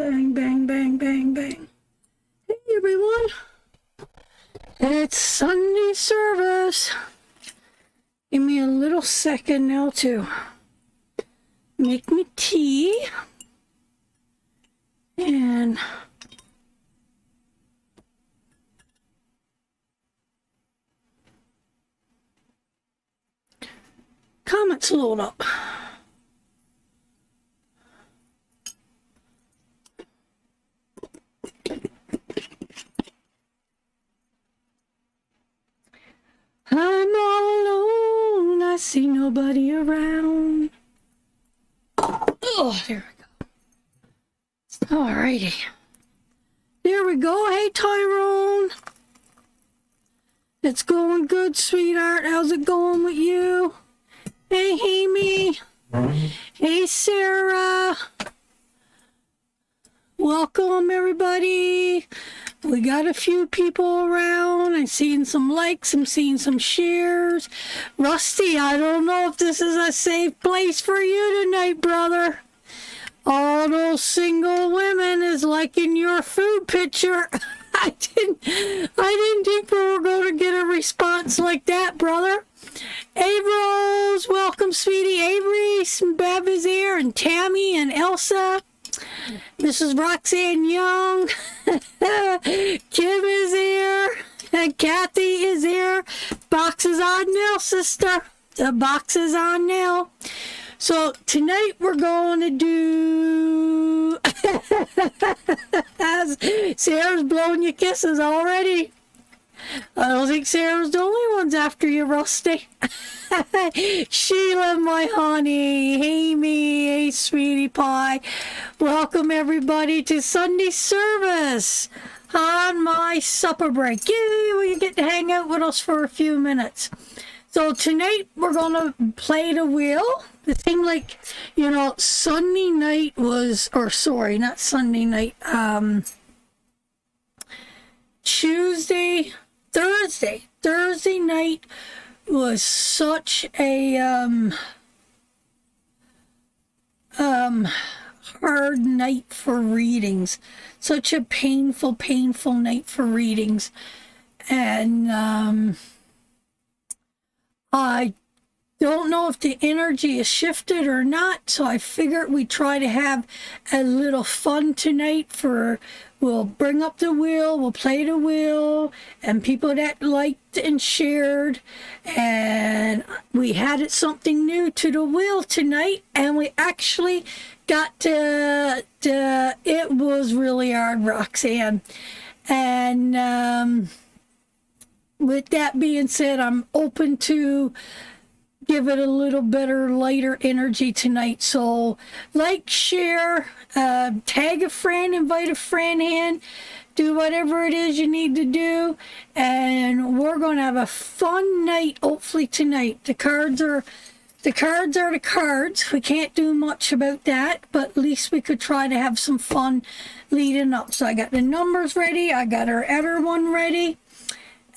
Bang, bang, bang, bang, bang. Hey, everyone. It's Sunday service. Give me a little second now to make me tea. And comments load up. I'm all alone, I see nobody around. Oh, there we go. Alrighty. There we go. Hey, Tyrone. It's going good, sweetheart. How's it going with you? Hey, Amy. Hey, Sarah. Welcome, everybody. We got a few people around. I'm seeing some likes. I'm seeing some shares. Rusty, I don't know if this is a safe place for you tonight, brother. All those single women is liking your food picture. I didn't think we were going to get a response like that, brother. Avery's, welcome, sweetie. Avery, Bev is here, and Tammy and Elsa. Mrs. Roxanne Young. Kim is here. And Kathy is here. Box is on now, sister. The box is on now. So tonight we're going to do... Sarah's blowing you kisses already. I don't think Sarah's the only one's after you, Rusty. Sheila, my honey. Hey, me. Hey, sweetie pie. Welcome, everybody, to Sunday service on my supper break. Yay, you get to hang out with us for a few minutes. So tonight we're going to play the wheel. It seemed like, you know, Sunday night was, or sorry, not Sunday night, Thursday night was such a hard night for readings, such a painful night for readings, and I don't know if the energy is shifted or not, so I figured we'd try to have a little fun tonight. We'll bring up the wheel, we'll play the wheel, and people that liked and shared, and we added something new to the wheel tonight, and we actually got to it was really hard, Roxanne. And with that being said, I'm open to give it a little better, lighter energy tonight. So like, share, tag a friend, invite a friend in, do whatever it is you need to do, and we're going to have a fun night hopefully tonight. The cards are the cards. We can't do much about that, but at least we could try to have some fun leading up. So I got the numbers ready, I got our other one ready,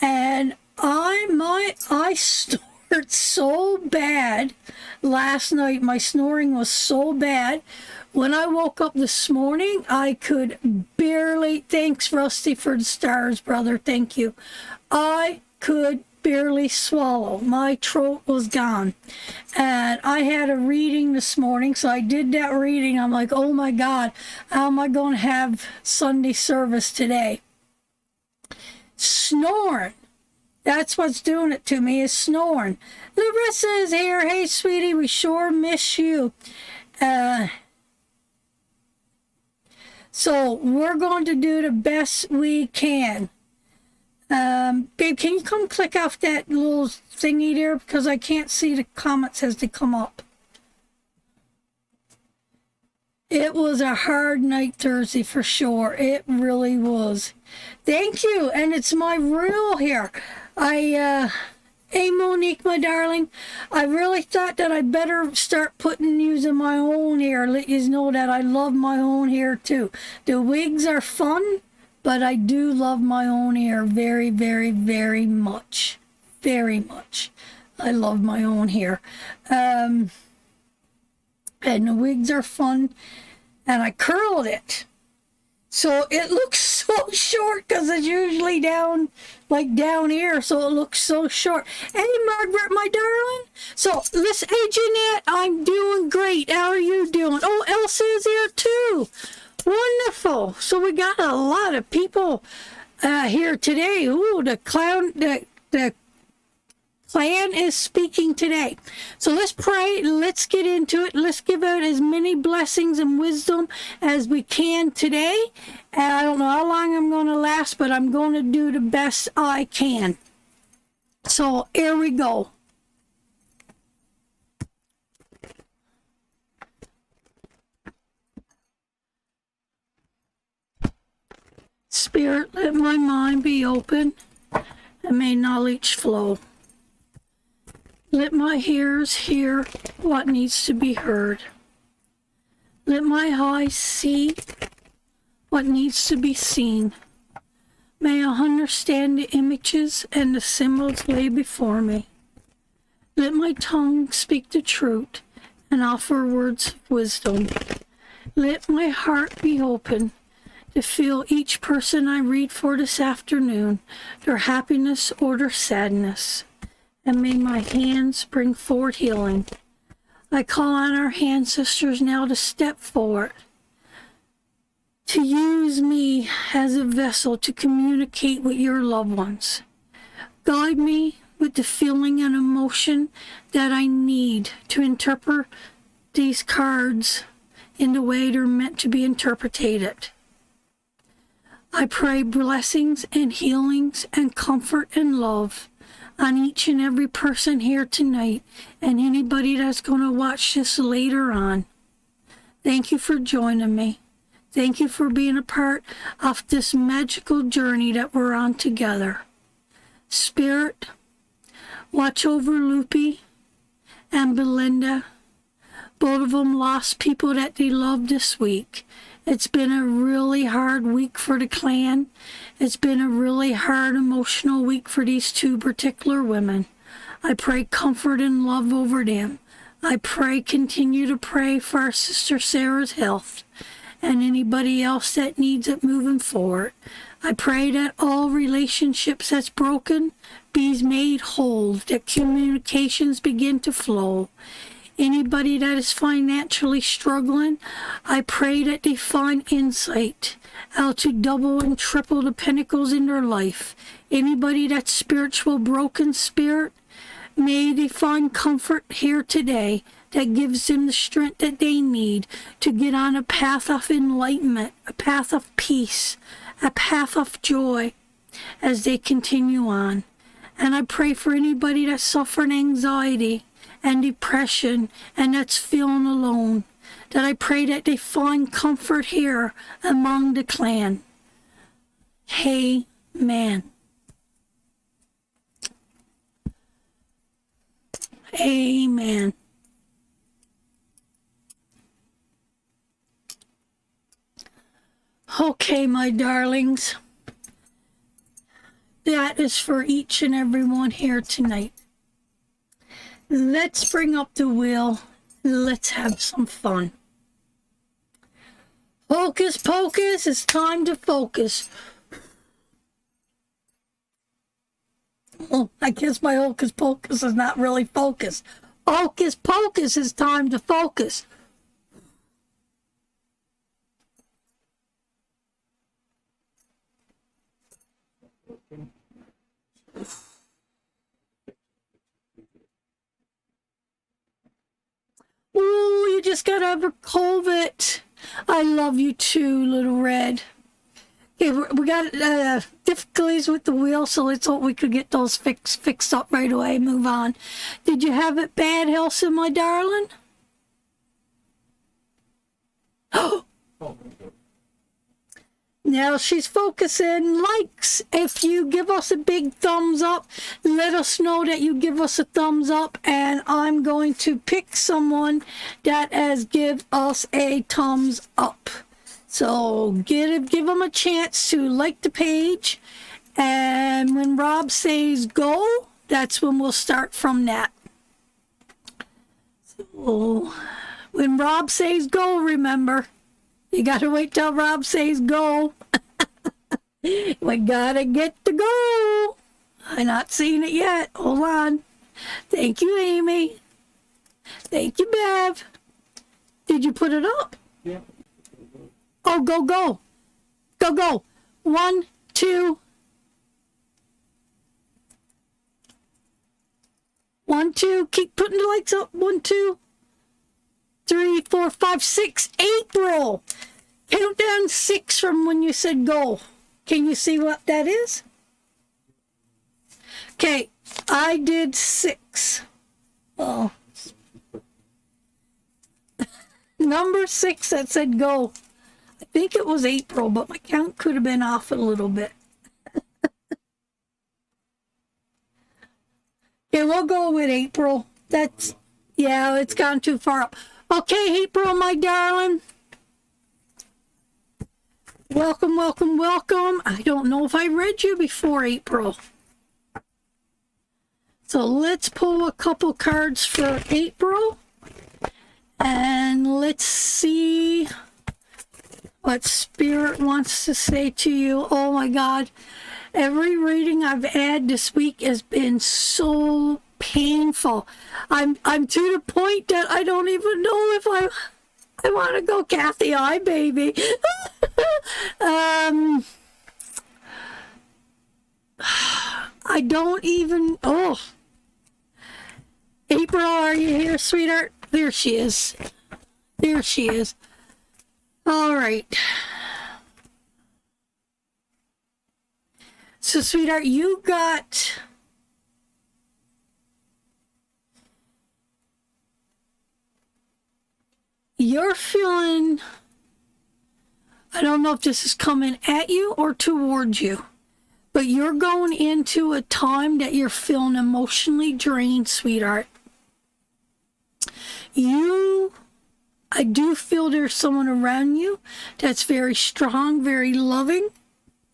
and I snored so bad last night. My snoring was so bad. When I woke up this morning, I could barely, thanks Rusty for the stars, brother, thank you. I could barely swallow. My throat was gone. And I had a reading this morning, so I did that reading. I'm like, oh my God, how am I going to have Sunday service today? Snoring. That's what's doing it to me, is snoring. Larissa is here. Hey, sweetie, we sure miss you. So we're going to do the best we can. Babe, can you come click off that little thingy there? Because I can't see the comments as they come up. It was a hard night Thursday for sure. It really was. Thank you. And it's my rule here. Hey Monique, my darling, I really thought that I better start using my own hair. Let you know that I love my own hair too. The wigs are fun, but I do love my own hair very, very, very much. Very much. I love my own hair. And the wigs are fun. And I curled it. So it looks so short because it's usually down, like down here. So it looks so short. Hey, Margaret, my darling. So this, hey, Jeanette, I'm doing great. How are you doing? Oh, Elsa is here too. Wonderful. So we got a lot of people here today. Ooh, the clan is speaking today. So let's pray. Let's get into it. Let's give out as many blessings and wisdom as we can today. And I don't know how long I'm going to last, but I'm going to do the best I can. So here we go. Spirit, let my mind be open and may knowledge flow. Let my ears hear what needs to be heard. Let my eyes see what needs to be seen. May I understand the images and the symbols lay before me. Let my tongue speak the truth and offer words of wisdom. Let my heart be open to feel each person I read for this afternoon, their happiness or their sadness. And may my hands bring forth healing. I call on our ancestors now to step forward, to use me as a vessel to communicate with your loved ones. Guide me with the feeling and emotion that I need to interpret these cards in the way they're meant to be interpreted. I pray blessings and healings and comfort and love on each and every person here tonight and anybody that's going to watch this later on. Thank you for joining me. Thank you for being a part of this magical journey that we're on together. Spirit, watch over Loopy and Belinda. Both of them lost people that they loved this week. It's been a really hard week for the clan. It's been a really hard emotional week for these two particular women. I pray comfort and love over them. I continue to pray for our sister Sarah's health and anybody else that needs it moving forward. I pray that all relationships that's broken be made whole, that communications begin to flow. Anybody that is financially struggling, I pray that they find insight how to double and triple the pinnacles in their life. Anybody that's spiritual broken spirit, may they find comfort here today that gives them the strength that they need to get on a path of enlightenment, a path of peace, a path of joy as they continue on. And I pray for anybody that's suffering anxiety and depression and that's feeling alone, that I pray that they find comfort here among the clan. Amen. Amen. Okay, my darlings, that is for each and every one here tonight. Let's bring up the wheel. Let's have some fun. Hocus pocus, it's time to focus. Well, I guess my hocus pocus is not really focused. Hocus pocus, it's time to focus. Ooh, you just got over COVID. I love you too, Little Red. Okay, we got difficulties with the wheel, so let's hope we could get those fixed up right away. Move on. Did you have it bad, Elsa, my darling? Oh. Now she's focusing. Likes. If you give us a big thumbs up, let us know that you give us a thumbs up, and I'm going to pick someone that has give us a thumbs up. So give them a chance to like the page, and when Rob says go, that's when we'll start from that. So when Rob says go, remember. You gotta wait till Rob says go. We gotta get to go. I'm not seeing it yet. Hold on. Thank you, Amy. Thank you, Bev. Did you put it up? Yeah. Oh, go, go. Go, go. 1, 2. 1, 2. Keep putting the lights up. 1, 2, 3, 4, 5, 6. April. Count down 6 from when you said go. Can you see what that is? Okay, I did 6. Oh. Number 6 that said go. I think it was April, but my count could have been off a little bit. Yeah, we'll go with April. That's, yeah, it's gone too far up. Okay, April, my darling. Welcome, welcome, welcome. I don't know if I read you before, April. So let's pull a couple cards for April. And let's see what Spirit wants to say to you. Oh my God. Every reading I've had this week has been so painful. I'm to the point that I don't even know if I want to go Kathy I baby. I don't even, oh. April, are you here, sweetheart? There she is. There she is. All right. So, sweetheart, you're feeling, I don't know if this is coming at you or towards you, but you're going into a time that you're feeling emotionally drained, sweetheart. I do feel there's someone around you that's very strong, very loving,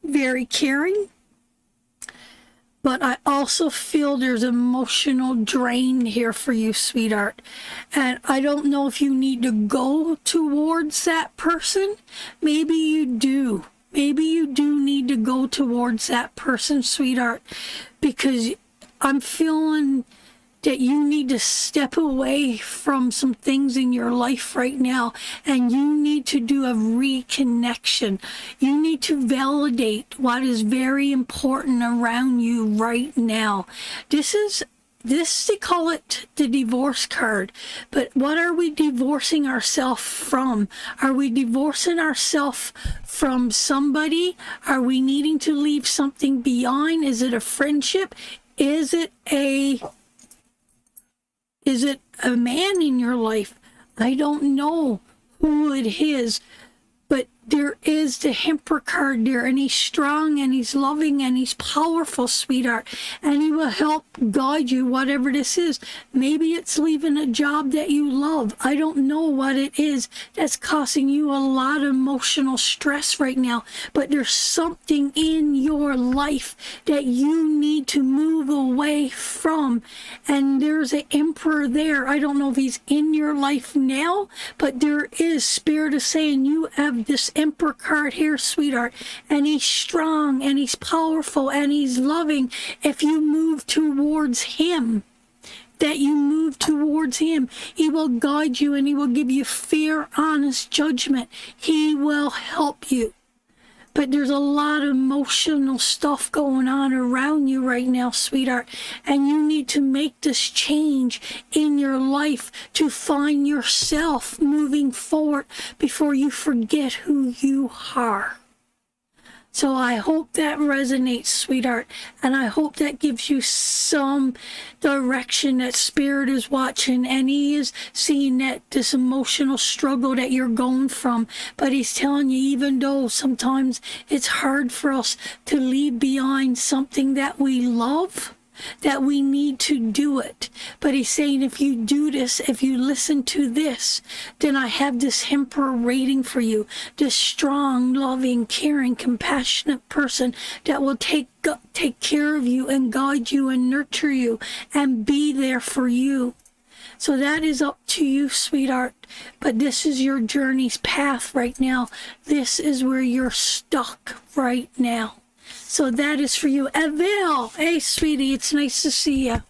very caring. But I also feel there's emotional drain here for you, sweetheart. And I don't know if you need to go towards that person. Maybe you do. Maybe you do need to go towards that person, sweetheart. Because I'm feeling that you need to step away from some things in your life right now, and you need to do a reconnection. You need to validate what is very important around you right now. This they call it the divorce card, but what are we divorcing ourselves from? Are we divorcing ourselves from somebody? Are we needing to leave something behind? Is it a friendship? Is it a man in your life? I don't know who it is, but there is the Emperor card there, and he's strong, and he's loving, and he's powerful, sweetheart, and he will help guide you, whatever this is. Maybe it's leaving a job that you love. I don't know what it is that's causing you a lot of emotional stress right now, but there's something in your life that you need to move away from, and there's an Emperor there. I don't know if he's in your life now, but there is. Spirit is saying you have this Emperor card here, sweetheart, and he's strong, and he's powerful, and he's loving. If you move towards him, he will guide you, and he will give you fair, honest judgment. He will help you. But there's a lot of emotional stuff going on around you right now, sweetheart, and you need to make this change in your life to find yourself moving forward before you forget who you are. So I hope that resonates, sweetheart, and I hope that gives you some direction that Spirit is watching, and he is seeing that this emotional struggle that you're going from, but he's telling you, even though sometimes it's hard for us to leave behind something that we love, that we need to do it. But he's saying, if you do this, if you listen to this, then I have this Emperor waiting for you, this strong, loving, caring, compassionate person that will take care of you and guide you and nurture you and be there for you. So that is up to you, sweetheart. But this is your journey's path right now. This is where you're stuck right now. So that is for you. Evel, hey, sweetie, it's nice to see you.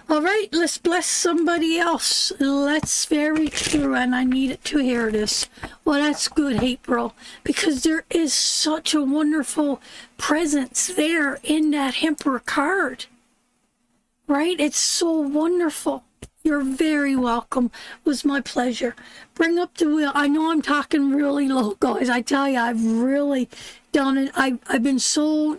All right, let's bless somebody else. That's very true, and I needed to hear this. Well, that's good, April, because there is such a wonderful presence there in that Emperor card. Right? It's so wonderful. You're very welcome. It was my pleasure. Bring up the wheel. I know I'm talking really low, guys. I tell you, I've really done it. I've been so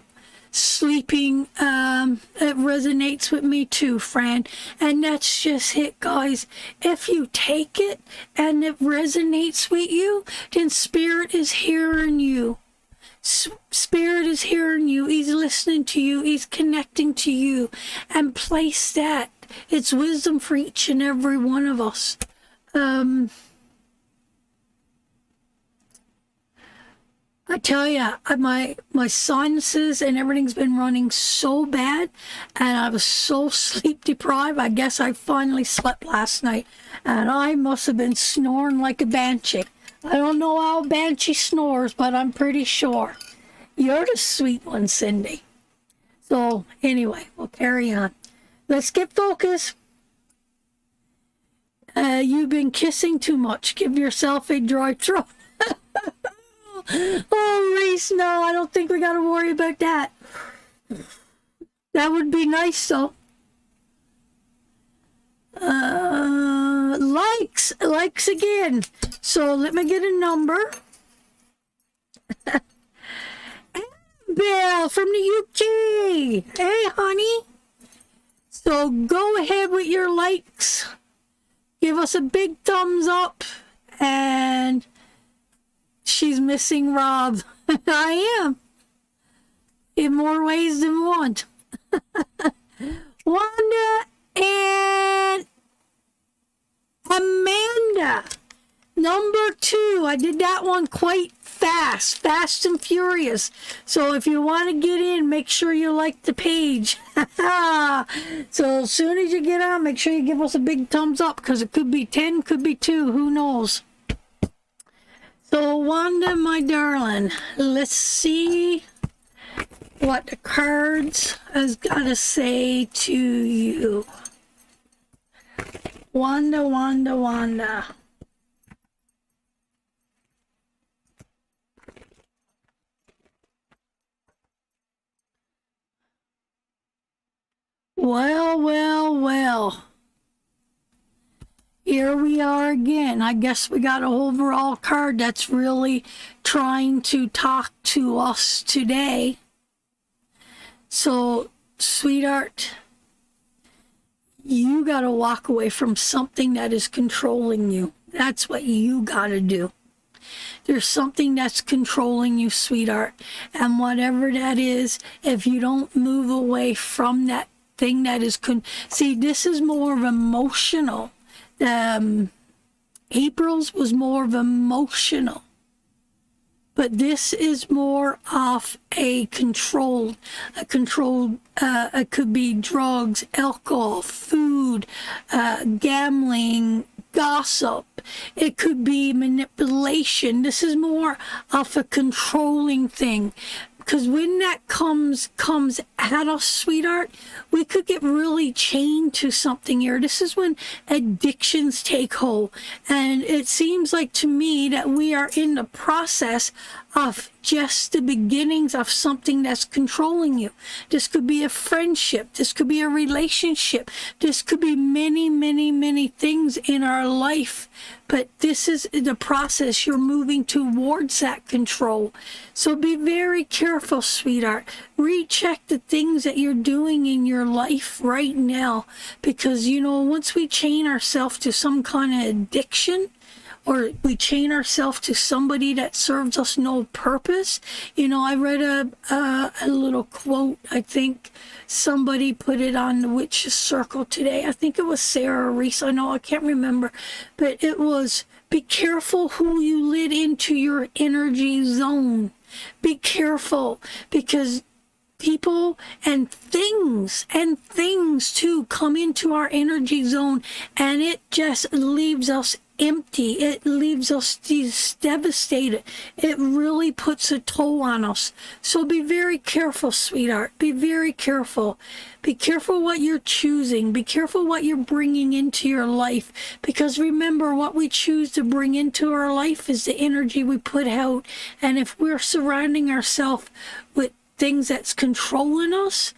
sleeping. It resonates with me too, Fran. And that's just it, guys. If you take it and it resonates with you, then Spirit is hearing you. Spirit is hearing you. He's listening to you. He's connecting to you. And place that. It's wisdom for each and every one of us. I tell you, my sinuses and everything's been running so bad, and I was so sleep deprived. I guess I finally slept last night, and I must have been snoring like a banshee. I don't know how banshee snores, but I'm pretty sure. You're the sweet one, Cindy. So anyway, we'll carry on. Let's get focused. You've been kissing too much. Give yourself a dry throat. Oh, Reese, no, I don't think we got to worry about that. That would be nice, though. Likes again. So let me get a number. Bill from the UK. Hey, honey. So go ahead with your likes. Give us a big thumbs up. And she's missing Rob. I am. In more ways than one. Wanda and Amanda. Number 2. I did that one quite fast and furious. So if you want to get in, make sure you like the page. So as soon as you get on, make sure you give us a big thumbs up, because it could be 10, could be 2, who knows. So Wanda, my darling, let's see what the cards has got to say to you. Wanda, Wanda, Wanda. Well. Here we are again. I guess we got an overall card that's really trying to talk to us today. So, sweetheart, you got to walk away from something that is controlling you. That's what you got to do. There's something that's controlling you, sweetheart. And whatever that is, if you don't move away from that thing that is... See, this is more of emotional. April's was more of emotional. But this is more of a controlled, it could be drugs, alcohol, food, gambling, gossip. It could be manipulation. This is more of a controlling thing. Because when that comes at us, sweetheart, we could get really chained to something here. This is when addictions take hold. And it seems like to me that we are in the process of just the beginnings of something that's controlling you. This could be a friendship. This could be a relationship. This could be many things in our life. But this is the process. You're moving towards that control. So be very careful, sweetheart. Recheck the things that you're doing in your life right now. Because, you know, once we chain ourselves to some kind of addiction, or we chain ourselves to somebody that serves us no purpose. You know, I read a little quote. I think somebody put it on the Witch's Circle today. I think it was Sarah Reese. I know, I can't remember. But it was, be careful who you let into your energy zone. Be careful, because people and things too come into our energy zone, and it just leaves us empty. It leaves us devastated. It really puts a toll on us. So be very careful, sweetheart. Be very careful. Be careful what you're choosing. Be careful what you're bringing into your life. Because remember, what we choose to bring into our life is the energy we put out. And if we're surrounding ourselves with things that's controlling us,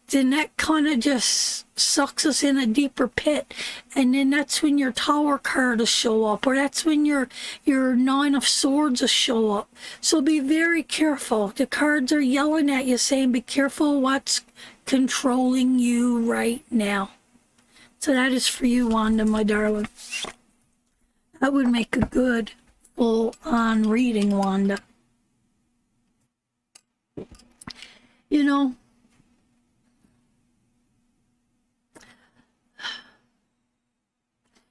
then that kind of just sucks us in a deeper pit. And then that's when your Tower card will show up, or that's when your Nine of Swords will show up. So be very careful. The cards are yelling at you, saying be careful what's controlling you right now. So that is for you, Wanda, my darling. That would make a good full-on reading, Wanda. You know,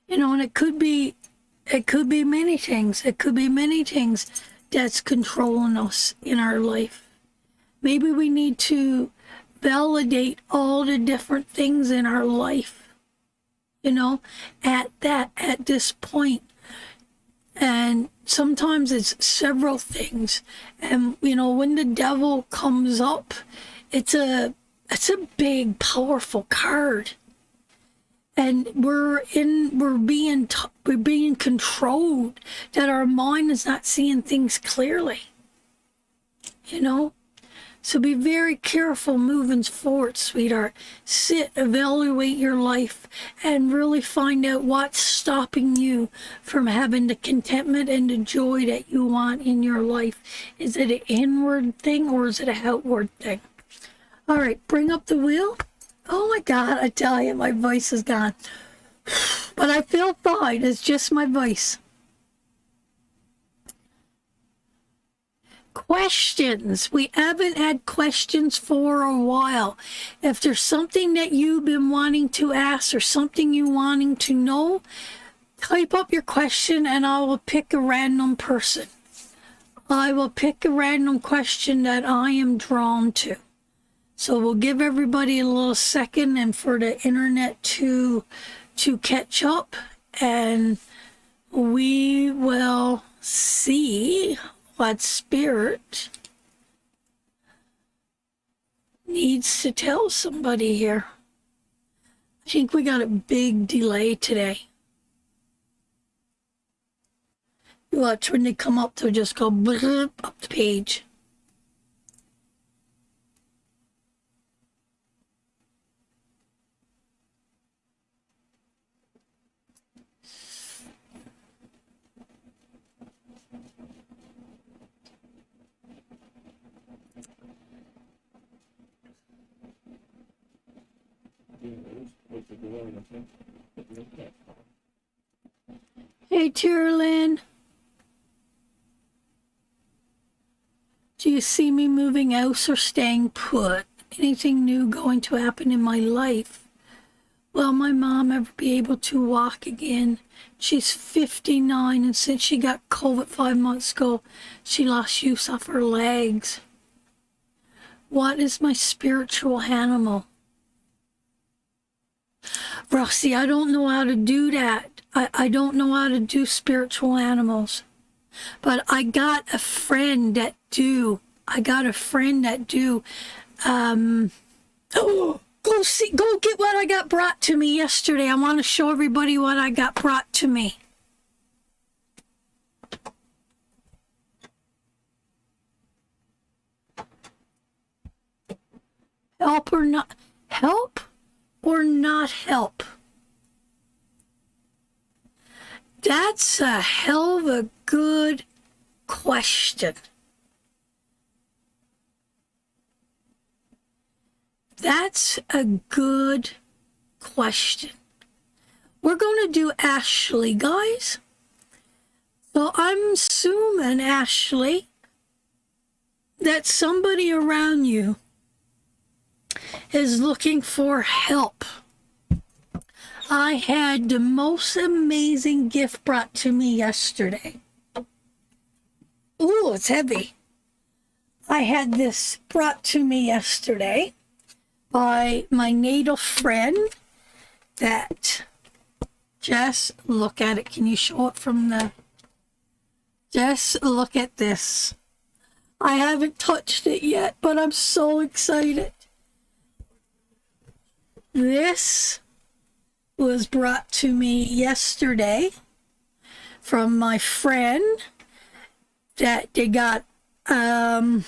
and it could be many things. It could be many things that's controlling us in our life. Maybe we need to validate all the different things in our life, at this point. And sometimes it's several things. And, when the devil comes up, it's a big, powerful card. And we're being controlled, that our mind is not seeing things clearly, So be very careful moving forward, sweetheart. Sit, evaluate your life, and really find out what's stopping you from having the contentment and the joy that you want in your life. Is it an inward thing or is it an outward thing? All right, bring up the wheel. Oh my God, I tell you, my voice is gone. But I feel fine. It's just my voice. Questions. We haven't had questions for a while. If there's something that you've been wanting to ask or something you wanting to know, type up your question and I will pick a random person. I will pick a random question that I am drawn to. So we'll give everybody a little second and for the internet to catch up, and we will see what Spirit needs to tell somebody here. I think we got a big delay today. You watch when they come up, they'll just go up the page. Hey, Tyrlin. Do you see me moving out or staying put? Anything new going to happen in my life? Will my mom ever be able to walk again? She's 59, and since she got COVID 5 months ago, she lost use of her legs. What is my spiritual animal? Rusty, I don't know how to do that. I don't know how to do spiritual animals. But I got a friend that do. Go get what I got brought to me yesterday. I want to show everybody what I got brought to me. Help or not help? Or not help? That's a hell of a good question. That's a good question. We're going to do Ashley, guys. So I'm assuming, Ashley, that somebody around you is looking for help. I had the most amazing gift brought to me yesterday. Ooh, it's heavy. I had this brought to me yesterday by my natal friend that, just look at it. Can you show it from the, just look at this. I haven't touched it yet, but I'm so excited. This was brought to me yesterday from my friend that they got a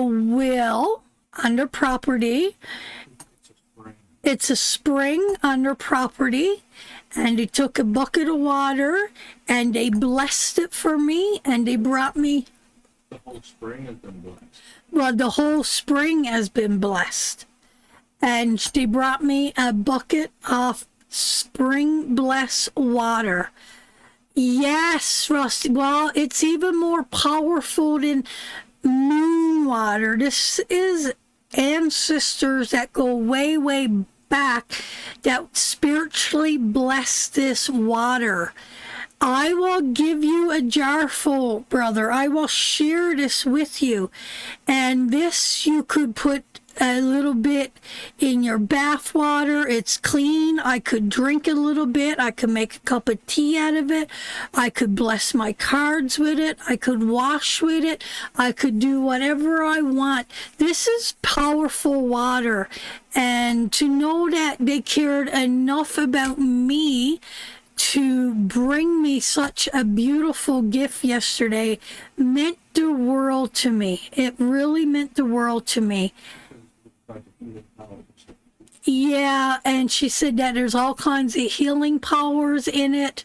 will on their property. It's a spring on their property, and they took a bucket of water and they blessed it for me, and they brought me. The whole spring has been blessed. Well, the whole spring has been blessed. And they brought me a bucket of spring blessed water. Yes, Rusty. Well, it's even more powerful than moon water. This is ancestors that go way, way back that spiritually bless this water. I will give you a jar full, brother. I will share this with you. And this you could put a little bit in your bath water. It's clean. I could drink a little bit. I could make a cup of tea out of it. I could bless my cards with it. I could wash with it. I could do whatever I want. This is powerful water. And to know that they cared enough about me to bring me such a beautiful gift yesterday meant the world to me. It really meant the world to me. Yeah, and she said that there's all kinds of healing powers in it.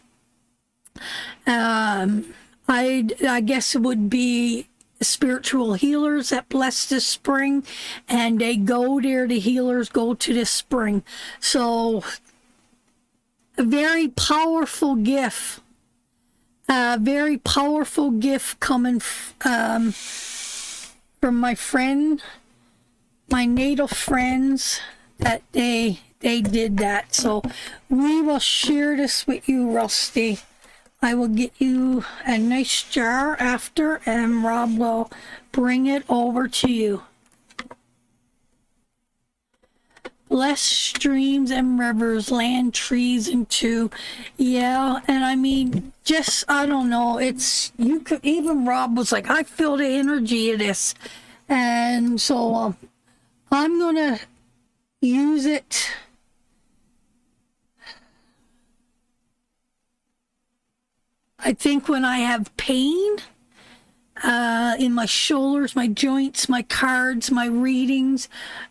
I guess it would be spiritual healers that bless this spring, and they go there. The healers go to this spring. So a very powerful gift. A very powerful gift coming from my friend, my natal friends, that they did that. So we will share this with you, Rusty. I will get you a nice jar after, and Rob will bring it over to you. Bless streams and rivers, land, trees, and two. Yeah, and I mean, just, I don't know, it's, you could, even Rob was like, I feel the energy of this. And so I'm gonna use it. I think when I have pain in my shoulders, my joints, my cards, my readings,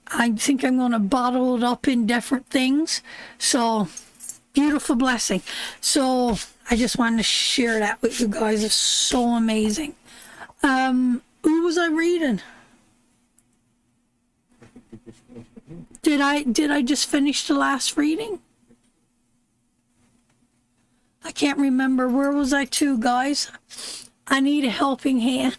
I think I'm going to bottle it up in different things. So, beautiful blessing. So, I just wanted to share that with you guys. It's so amazing. Who was I reading? Did I just finish the last reading? I can't remember. Where was I to, guys? I need a helping hand.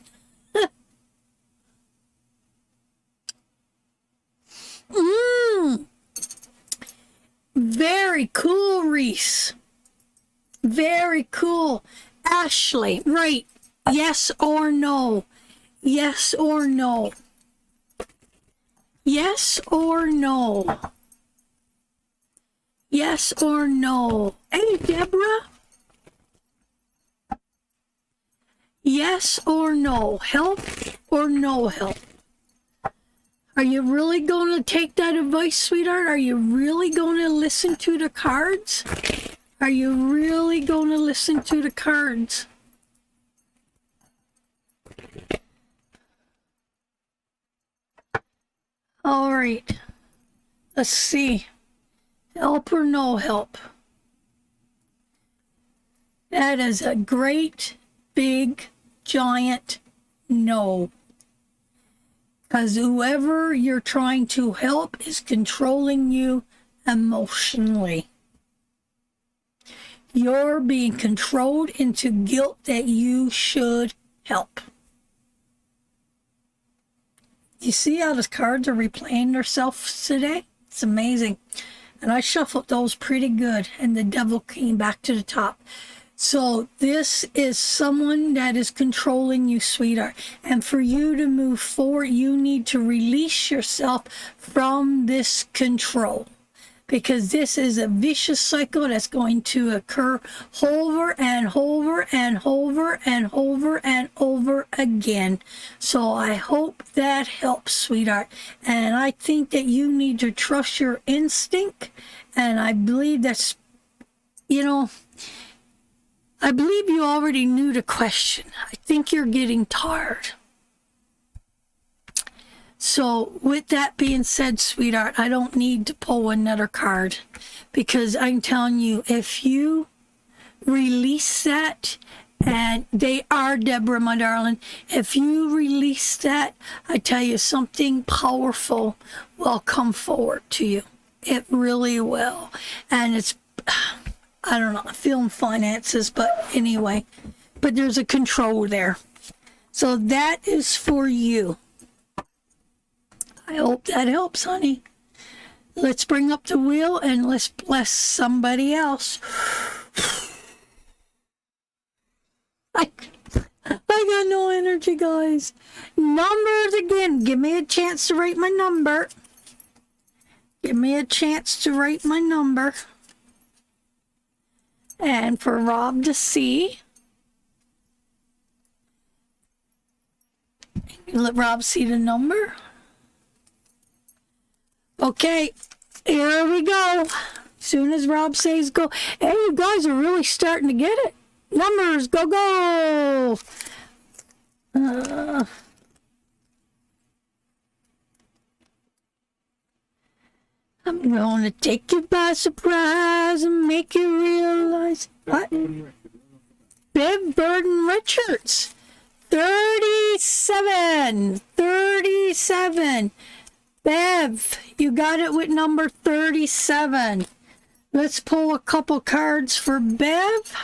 Very cool, Reese. Very cool. Ashley, right. Yes or no? Yes or no? Yes or no? Yes or no? Hey, Deborah. Yes or no? Help or no help? Are you really going to take that advice, sweetheart? Are you really going to listen to the cards? Are you really going to listen to the cards? All right. Let's see. Help or no help? That is a great, big, giant no. Because whoever you're trying to help is controlling you emotionally. You're being controlled into guilt that you should help. You see how the cards are replaying themselves today? It's amazing. And I shuffled those pretty good, and the devil came back to the top. So this is someone that is controlling you, sweetheart. And for you to move forward, you need to release yourself from this control. Because this is a vicious cycle that's going to occur over and over and over and over and over again. So I hope that helps, sweetheart. And I think that you need to trust your instinct. And I believe that's, I believe you already knew the question. I think you're getting tired. So with that being said, sweetheart, I don't need to pull another card, because I'm telling you, if you release that, and they are, Deborah, my darling, if you release that, I tell you, something powerful will come forward to you. It really will. And it's, I don't know, I'm feeling finances, but anyway, but there's a control there. So that is for you. I hope that helps, honey. Let's bring up the wheel and let's bless somebody else. I got no energy, guys. Numbers again. Give me a chance to write my number. Give me a chance to write my number. And for Rob to see. Let Rob see the number. Okay, here we go. Soon as Rob says go. Hey, you guys are really starting to get it. Numbers, go, go. I'm going to take you by surprise and make you realize. What? Bev Burden Richards. 37. 37. Bev, you got it with number 37. Let's pull a couple cards for Bev.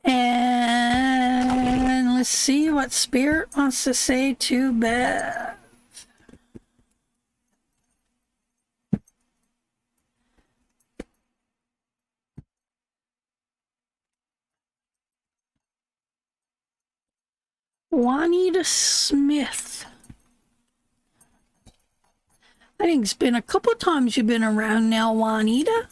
And let's see what Spirit wants to say to Bev. Juanita Smith. I think it's been a couple times you've been around now, Juanita.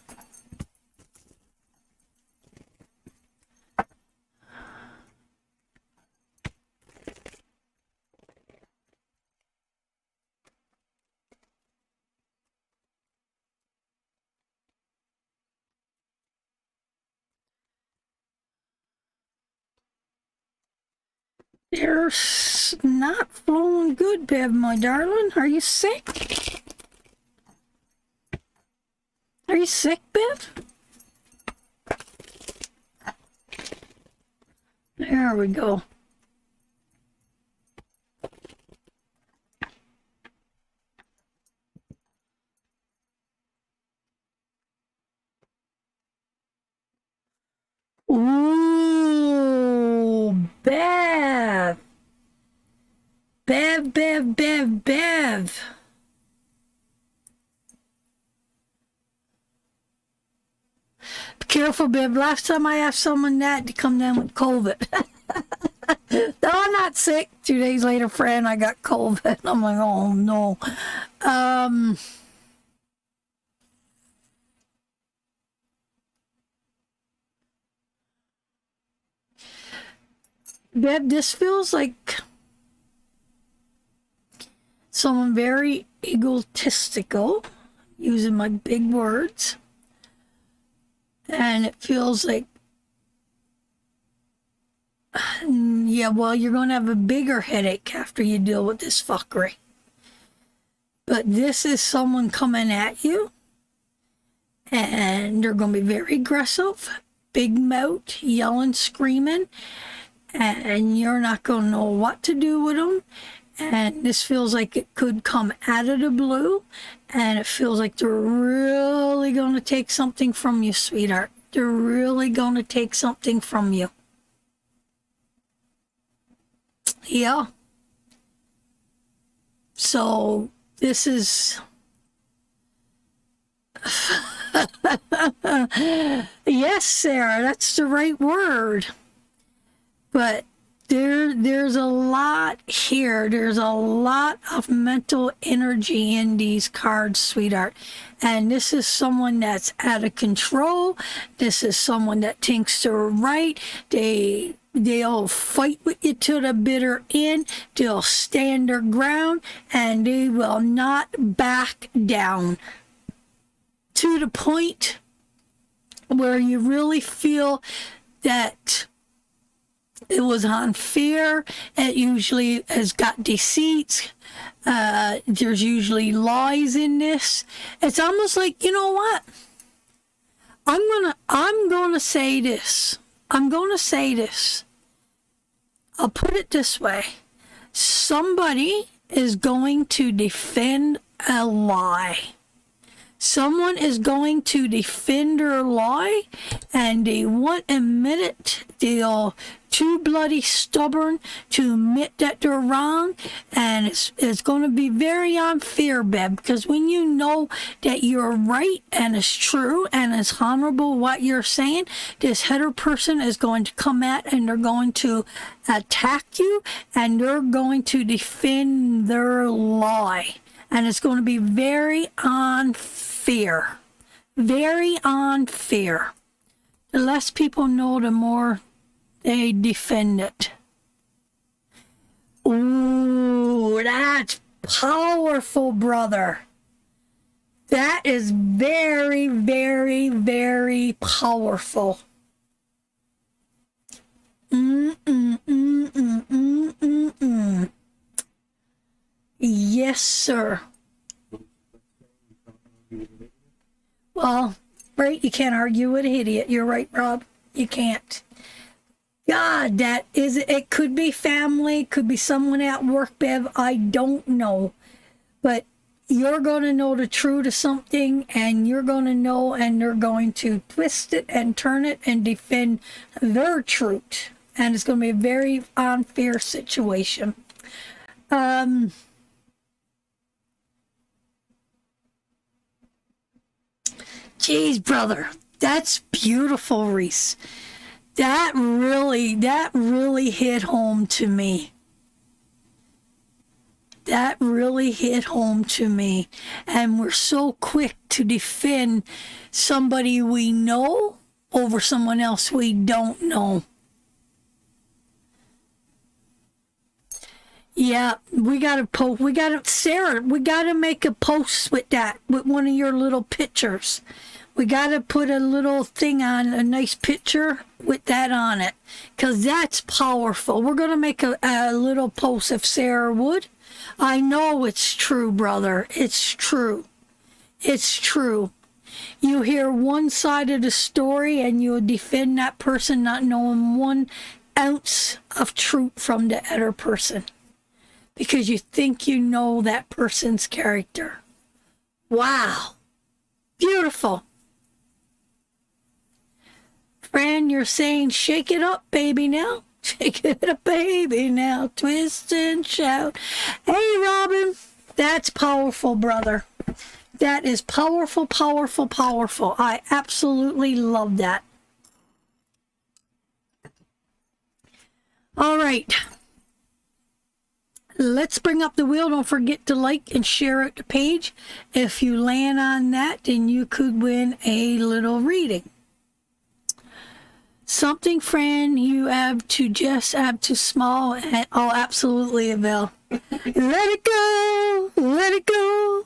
They're not flowing good, Bev, my darling. Are you sick? Are you sick, Bev? There we go. Ooh, Bev. Bev, Bev, Bev, Bev. Be careful, Bev. Last time I asked someone that to come down with COVID. No, I'm not sick. 2 days later, Fran, I got COVID. I'm like, oh no. Bev, this feels like someone very egotistical, using my big words. And it feels like, yeah, well, you're going to have a bigger headache after you deal with this fuckery. But this is someone coming at you, and they're going to be very aggressive, big mouth, yelling, screaming, and you're not going to know what to do with them. And this feels like it could come out of the blue, and it feels like they're really going to take something from you, sweetheart. They're really going to take something from you. Yeah. So this is Yes, Sarah, that's the right word. But there's a lot here. There's a lot of mental energy in these cards, sweetheart. And this is someone that's out of control. This is someone that thinks they're right. They'll fight with you to the bitter end. They'll stand their ground, and they will not back down to the point where you really feel that it was unfair. It usually has got deceits. There's usually lies in this. It's almost like, you know what? I'm gonna say this. I'll put it this way. Somebody is going to defend a lie. Someone is going to defend their lie, and they won't admit it. They're too bloody stubborn to admit that they're wrong, and it's going to be very unfair, Beb, because when you know that you're right and it's true and it's honorable what you're saying, this other person is going to come at and they're going to attack you, and they're going to defend their lie. And it's going to be very unfair. Very unfair. The less people know, the more they defend it. Ooh, that's powerful, brother. That is very, very, very powerful. Yes, sir. Well, right, you can't argue with an idiot. You're right, Rob. You can't. God, that is, it could be family, could be someone at work, Bev. I don't know. But you're going to know the truth of something, and you're going to know, and they're going to twist it and turn it and defend their truth. And it's going to be a very unfair situation. Geez, brother, that's beautiful, Reese. That really hit home to me. That really hit home to me. And we're so quick to defend somebody we know over someone else we don't know. Yeah, Sarah, we gotta make a post with that, with one of your little pictures. We gotta put a little thing on, a nice picture with that on it, because that's powerful. We're gonna make a little post if Sarah would. I know it's true, brother. It's true. It's true. You hear one side of the story and you defend that person not knowing 1 ounce of truth from the other person, because you think you know that person's character. Wow. Beautiful. Fran, you're saying, shake it up, baby, now. Shake it up, baby, now. Twist and shout. Hey, Robin. That's powerful, brother. That is powerful, powerful, powerful. I absolutely love that. All right. Let's bring up the wheel. Don't forget to like and share out the page. If you land on that, then you could win a little reading. Something, Fran, you have to small. And, oh, absolutely, Abel. Let it go. Let it go.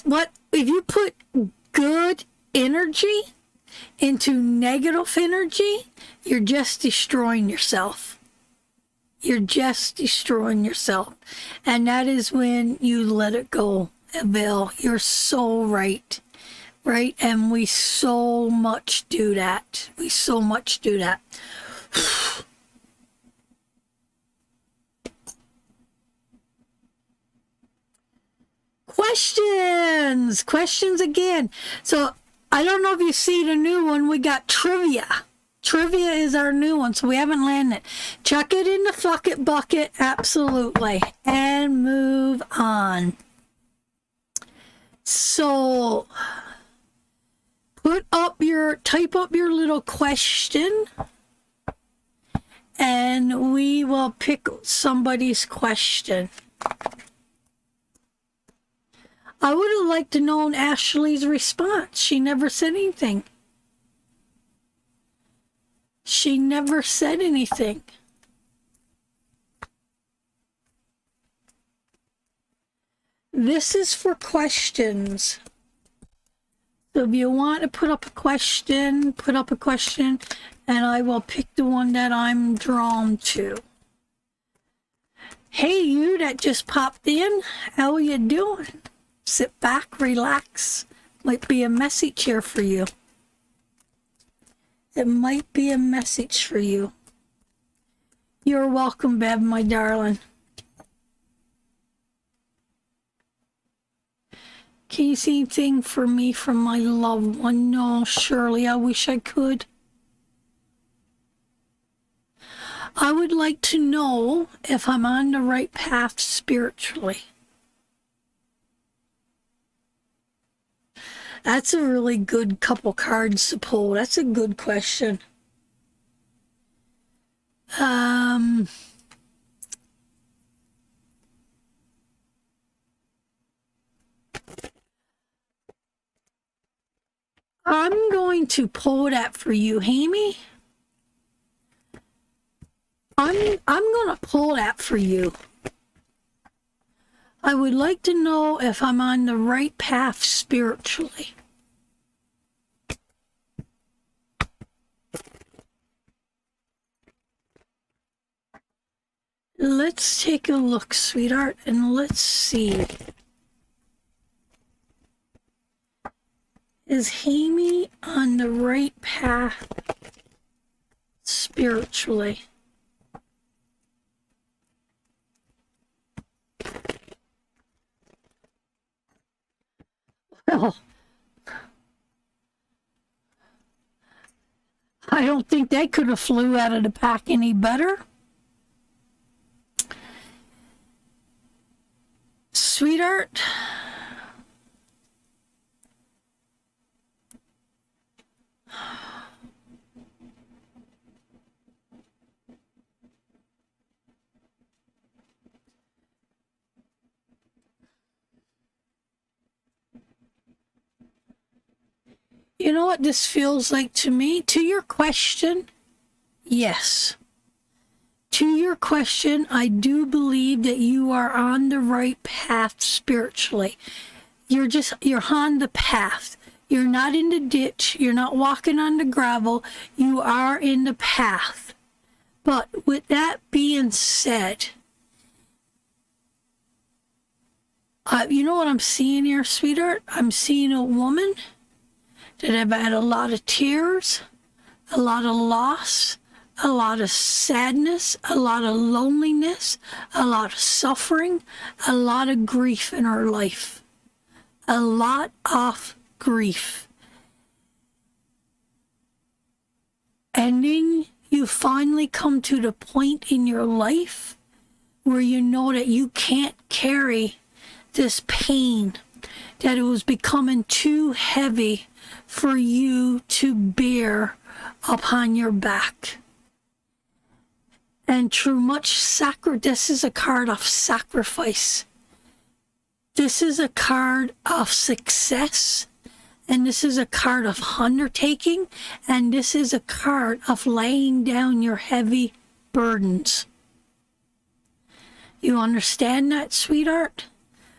What if you put good energy into negative energy? You're just destroying yourself. You're just destroying yourself. And that is when you let it go, Abel. You're so right. Right? And we so much do that. We so much do that. Questions again. So I don't know if you see the new one. We got trivia. Trivia is our new one, so we haven't landed. Chuck it in the fuck it bucket, absolutely, and move on. So type up your little question, and we will pick somebody's question. I would have liked to know Ashley's response. She never said anything. She never said anything. This is for questions. So if you want to put up a question, and I will pick the one that I'm drawn to. Hey, you that just popped in, how are you doing? Sit back, relax. Might be a message here for you. It might be a message for you. You're welcome, Bev, my darling. Can you see anything for me from my loved one? No, Shirley, I wish I could. I would like to know if I'm on the right path spiritually. That's a really good couple cards to pull. That's a good question. I'm going to pull that for you, Hammy. I'm going to pull that for you. I would like to know if I'm on the right path spiritually. Let's take a look, sweetheart, and let's see. Is Hammy on the right path spiritually? Well, I don't think they could have flew out of the pack any better. Sweetheart, you know what this feels like to me? To your question, yes. To your question, I do believe that you are on the right path spiritually. You're on the path. You're not in the ditch. You're not walking on the gravel. You are in the path. But with that being said, you know what I'm seeing here, sweetheart? I'm seeing a woman that have had a lot of tears, a lot of loss, a lot of sadness, a lot of loneliness, a lot of suffering, a lot of grief in her life. A lot of grief. And then you finally come to the point in your life where you know that you can't carry this pain, that it was becoming too heavy for you to bear upon your back. And through much this is a card of sacrifice. This is a card of success. And this is a card of undertaking. And this is a card of laying down your heavy burdens. You understand that, sweetheart?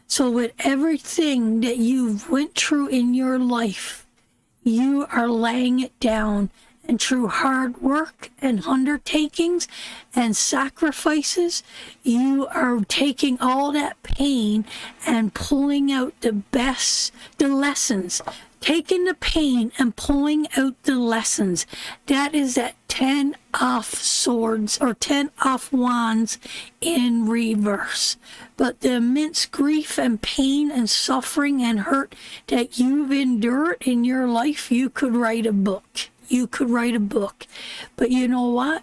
So with everything that you've went through in your life, you are laying it down. And through hard work and undertakings and sacrifices, you are taking all that pain and pulling out the lessons. Taking the pain and pulling out the lessons. That is that 10 of swords or 10 of wands in reverse. But the immense grief and pain and suffering and hurt that you've endured in your life, you could write a book. You could write a book. But you know what?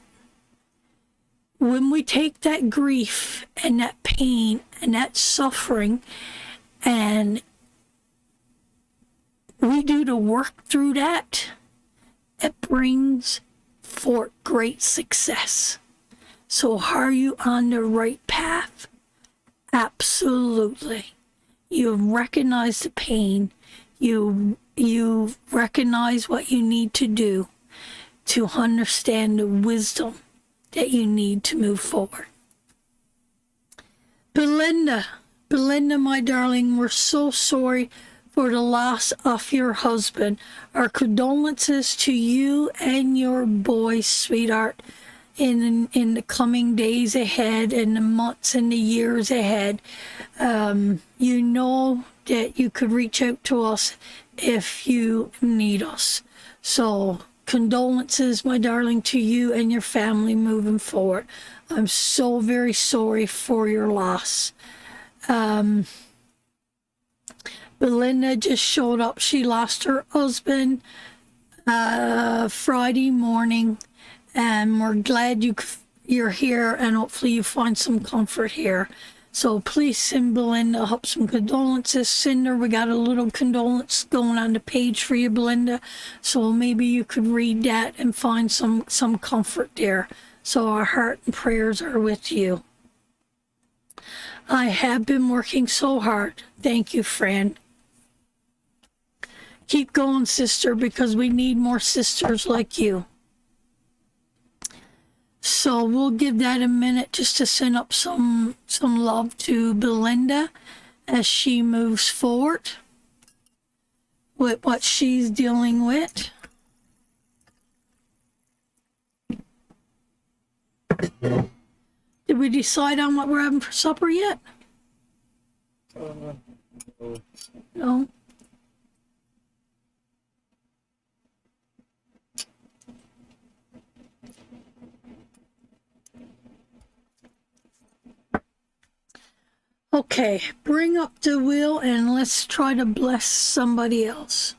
When we take that grief and that pain and that suffering and you do to work through that, it brings forth great success. So are you on the right path? Absolutely. You recognize the pain. You recognize what you need to do to understand the wisdom that you need to move forward. Belinda, my darling, we're so sorry for the loss of your husband. Our condolences to you and your boy, sweetheart, in the coming days ahead and the months and the years ahead. You know that you could reach out to us if you need us. So condolences, my darling, to you and your family moving forward. I'm so very sorry for your loss. Belinda just showed up. She lost her husband Friday morning, and we're glad you're here, and hopefully you find some comfort here. So please send Belinda up some condolences. Cinder, we got a little condolence going on the page for you, Belinda. So maybe you could read that and find some comfort there. So our heart and prayers are with you. I have been working so hard. Thank you, Fran. Keep going, sister, because we need more sisters like you. So we'll give that a minute just to send up some love to Belinda as she moves forward with what she's dealing with. Did we decide on what we're having for supper yet? No. Okay, bring up the wheel and let's try to bless somebody else.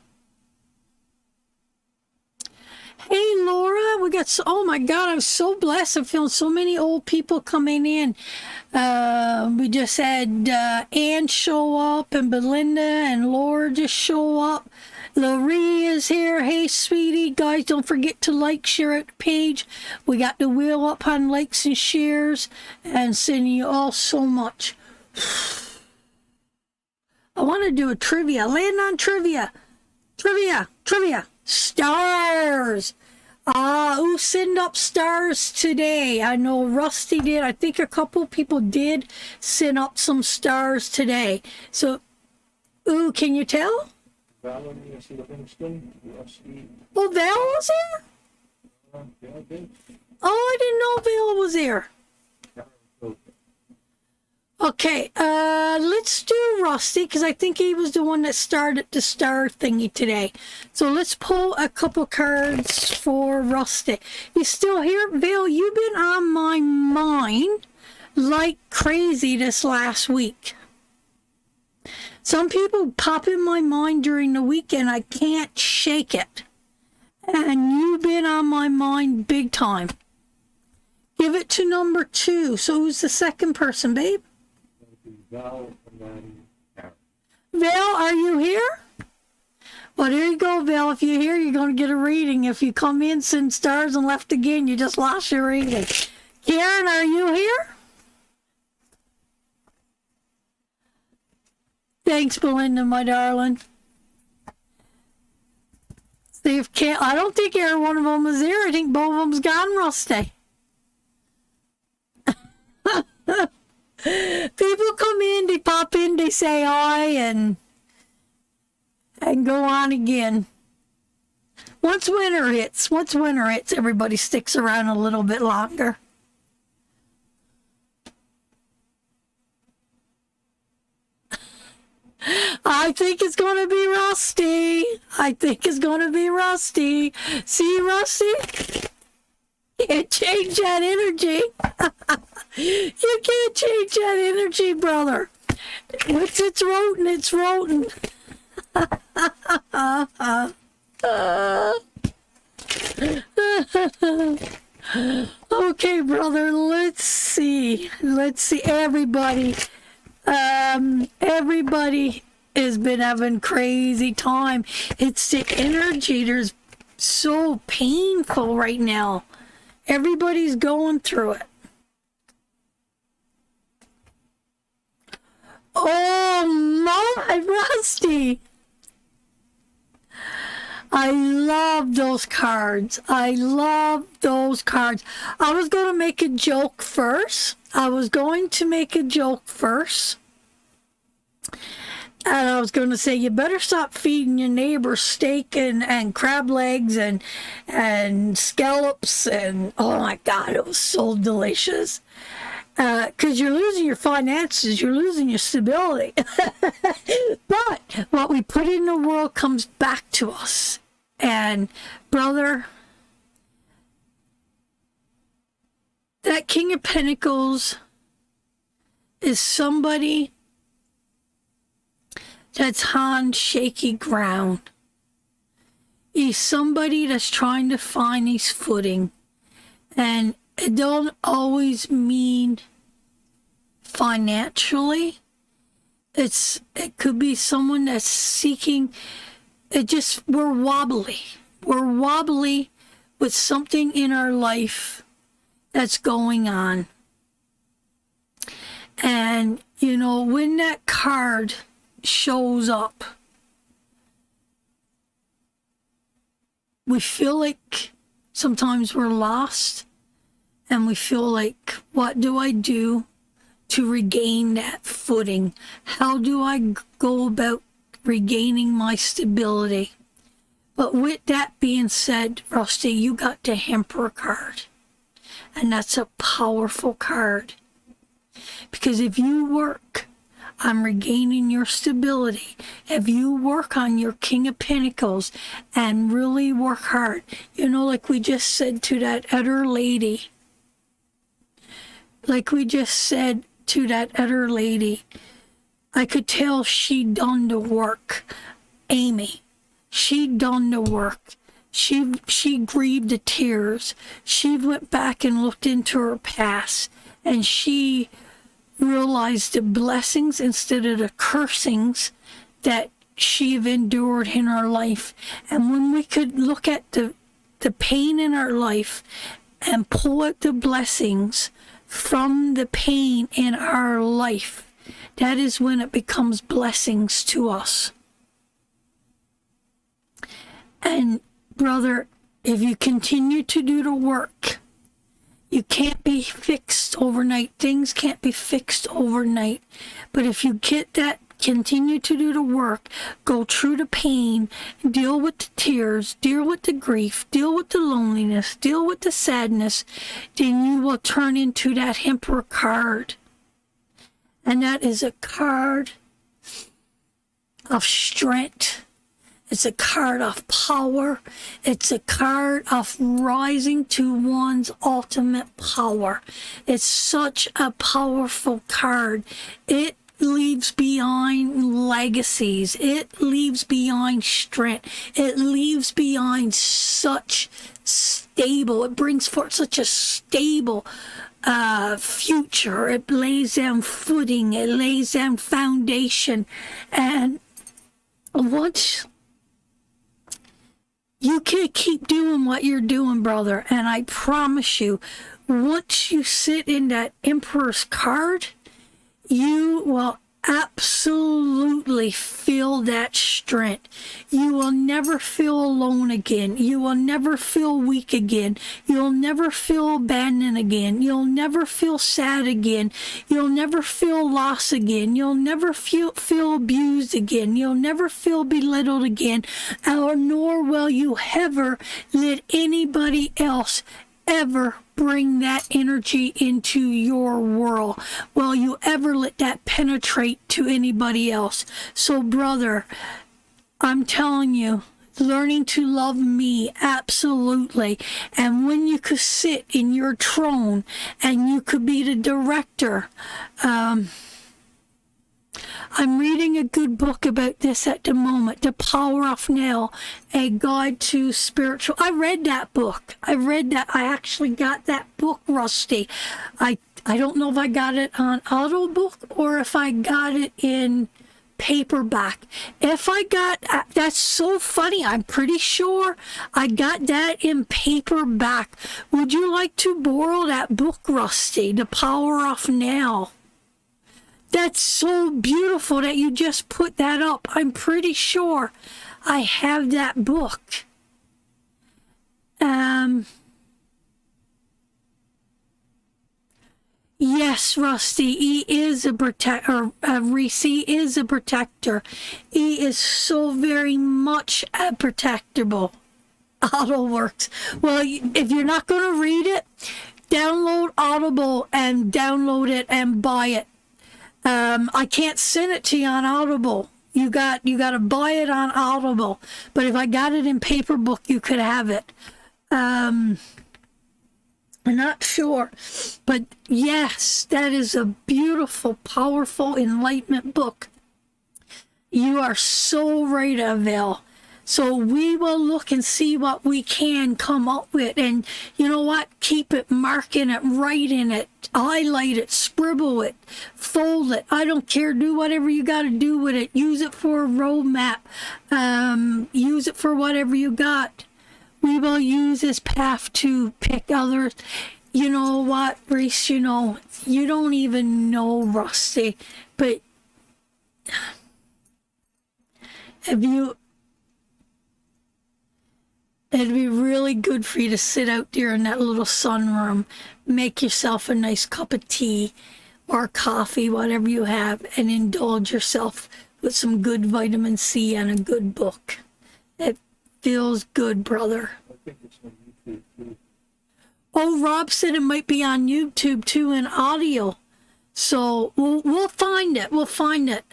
Hey, Laura, we got, oh my God, I'm so blessed. I'm feeling so many old people coming in. We just had Ann show up, and Belinda and Laura just show up. Laurie is here. Hey, sweetie. Guys, don't forget to like, share the page. We got the wheel up on likes and shares, and sending you all so much. I want to do a trivia. Land on trivia. Trivia. Stars. Who send up stars today? I know Rusty did. I think a couple people did send up some stars today. So, can you tell? Oh, Val was here? Oh, I didn't know Val was here. Okay, let's do Rusty, because I think he was the one that started the star thingy today. So let's pull a couple cards for Rusty. You still here? Vale, you've been on my mind like crazy this last week. Some people pop in my mind during the weekend. I can't shake it. And you've been on my mind big time. Give it to number 2. So who's the second person, babe? Val and then Karen. Val, are you here? Well, there you go, Val. If you're here, you're going to get a reading. If you come in, send stars, and left again, you just lost your reading. Karen, are you here? Thanks, Belinda, my darling. See if I don't think every one of them is here. I think both of them's gone, Rusty. People come in, they pop in, they say hi, and go on again. Once winter hits, everybody sticks around a little bit longer. I think it's going to be Rusty. See, Rusty? Can't change that energy. You can't change that energy, brother. Once it's rotin', it's rotin'. Okay, brother, let's see. Everybody. has been having crazy time. It's the energy. There's so painful right now. Everybody's going through it. Oh my, Rusty. I love those cards. I love those cards. I was going to make a joke first. And I was going to say, you better stop feeding your neighbor steak and crab legs and scallops. And oh my God, it was so delicious. Because you're losing your finances, you're losing your stability. But what we put in the world comes back to us. And brother, that King of Pentacles is somebody that's on shaky ground. He's somebody that's trying to find his footing. And it don't always mean financially. It could be someone that's seeking. We're wobbly. We're wobbly with something in our life that's going on. And, you know, when that card shows up, we feel like sometimes we're lost, and we feel like, what do I do to regain that footing? How do I go about regaining my stability? But with that being said, Rusty, you got the Emperor card, and that's a powerful card, because if you work on regaining your stability, if you work on your King of Pentacles and really work hard, you know, like we just said to that other lady, I could tell she done the work. Amy, she done the work. She grieved the tears. She went back and looked into her past, and she realized the blessings instead of the cursings that she have endured in her life. And when we could look at the pain in our life and pull out the blessings from the pain in our life, that is when it becomes blessings to us. And brother, if you continue to do the work, you can't be fixed overnight. Things can't be fixed overnight. But if you get that, continue to do the work, go through the pain, deal with the tears, deal with the grief, deal with the loneliness, deal with the sadness, then you will turn into that Emperor card. And that is a card of strength. It's a card of power. It's a card of rising to one's ultimate power. It's such a powerful card. It leaves behind legacies. It leaves behind strength. It leaves behind such stable. It brings forth such a stable future. It lays down footing. It lays down foundation. And once you can keep doing what you're doing, brother, and I promise you, once you sit in that Emperor's card, you will absolutely feel that strength. You will never feel alone again. You will never feel weak again. You'll never feel abandoned again. You'll never feel sad again. You'll never feel lost again. You'll never feel abused again. You'll never feel belittled again. Nor will you ever let anybody else ever bring that energy into your world. Will you ever let that penetrate to anybody else? So brother, I'm telling you, learning to love me, absolutely. And when you could sit in your throne and you could be the director, I'm reading a good book about this at the moment, The Power of Now, A Guide to Spiritual. I read that book. I actually got that book, Rusty. I don't know if I got it on Audiobook or if I got it in paperback. If I got, that's so funny. I'm pretty sure I got that in paperback. Would you like to borrow that book, Rusty? The Power Off Now. That's so beautiful that you just put that up. I'm pretty sure I have that book. Yes, Rusty, he is a protector. Reese, he is a protector. He is so very much a protectable. Audible works. Well, if you're not going to read it, download Audible and download it and buy it. I can't send it to you on Audible. You got to buy it on Audible. But if I got it in paper book, you could have it. I'm not sure, but yes, that is a beautiful, powerful enlightenment book. You are so right, Avil. So we will look and see what we can come up with. And you know what? Keep it, marking it, writing it, highlight it, scribble it, fold it. I don't care. Do whatever you got to do with it. Use it for a roadmap. Use it for whatever you got. We will use this path to pick others. You know what, Reese? You know, you don't even know Rusty, but if you, it'd be really good for you to sit out there in that little sunroom, make yourself a nice cup of tea or coffee, whatever you have, and indulge yourself with some good vitamin C and a good book. It feels good, brother. I think it's on YouTube too. Oh, Rob said it might be on YouTube too in audio. So we'll find it. We'll find it.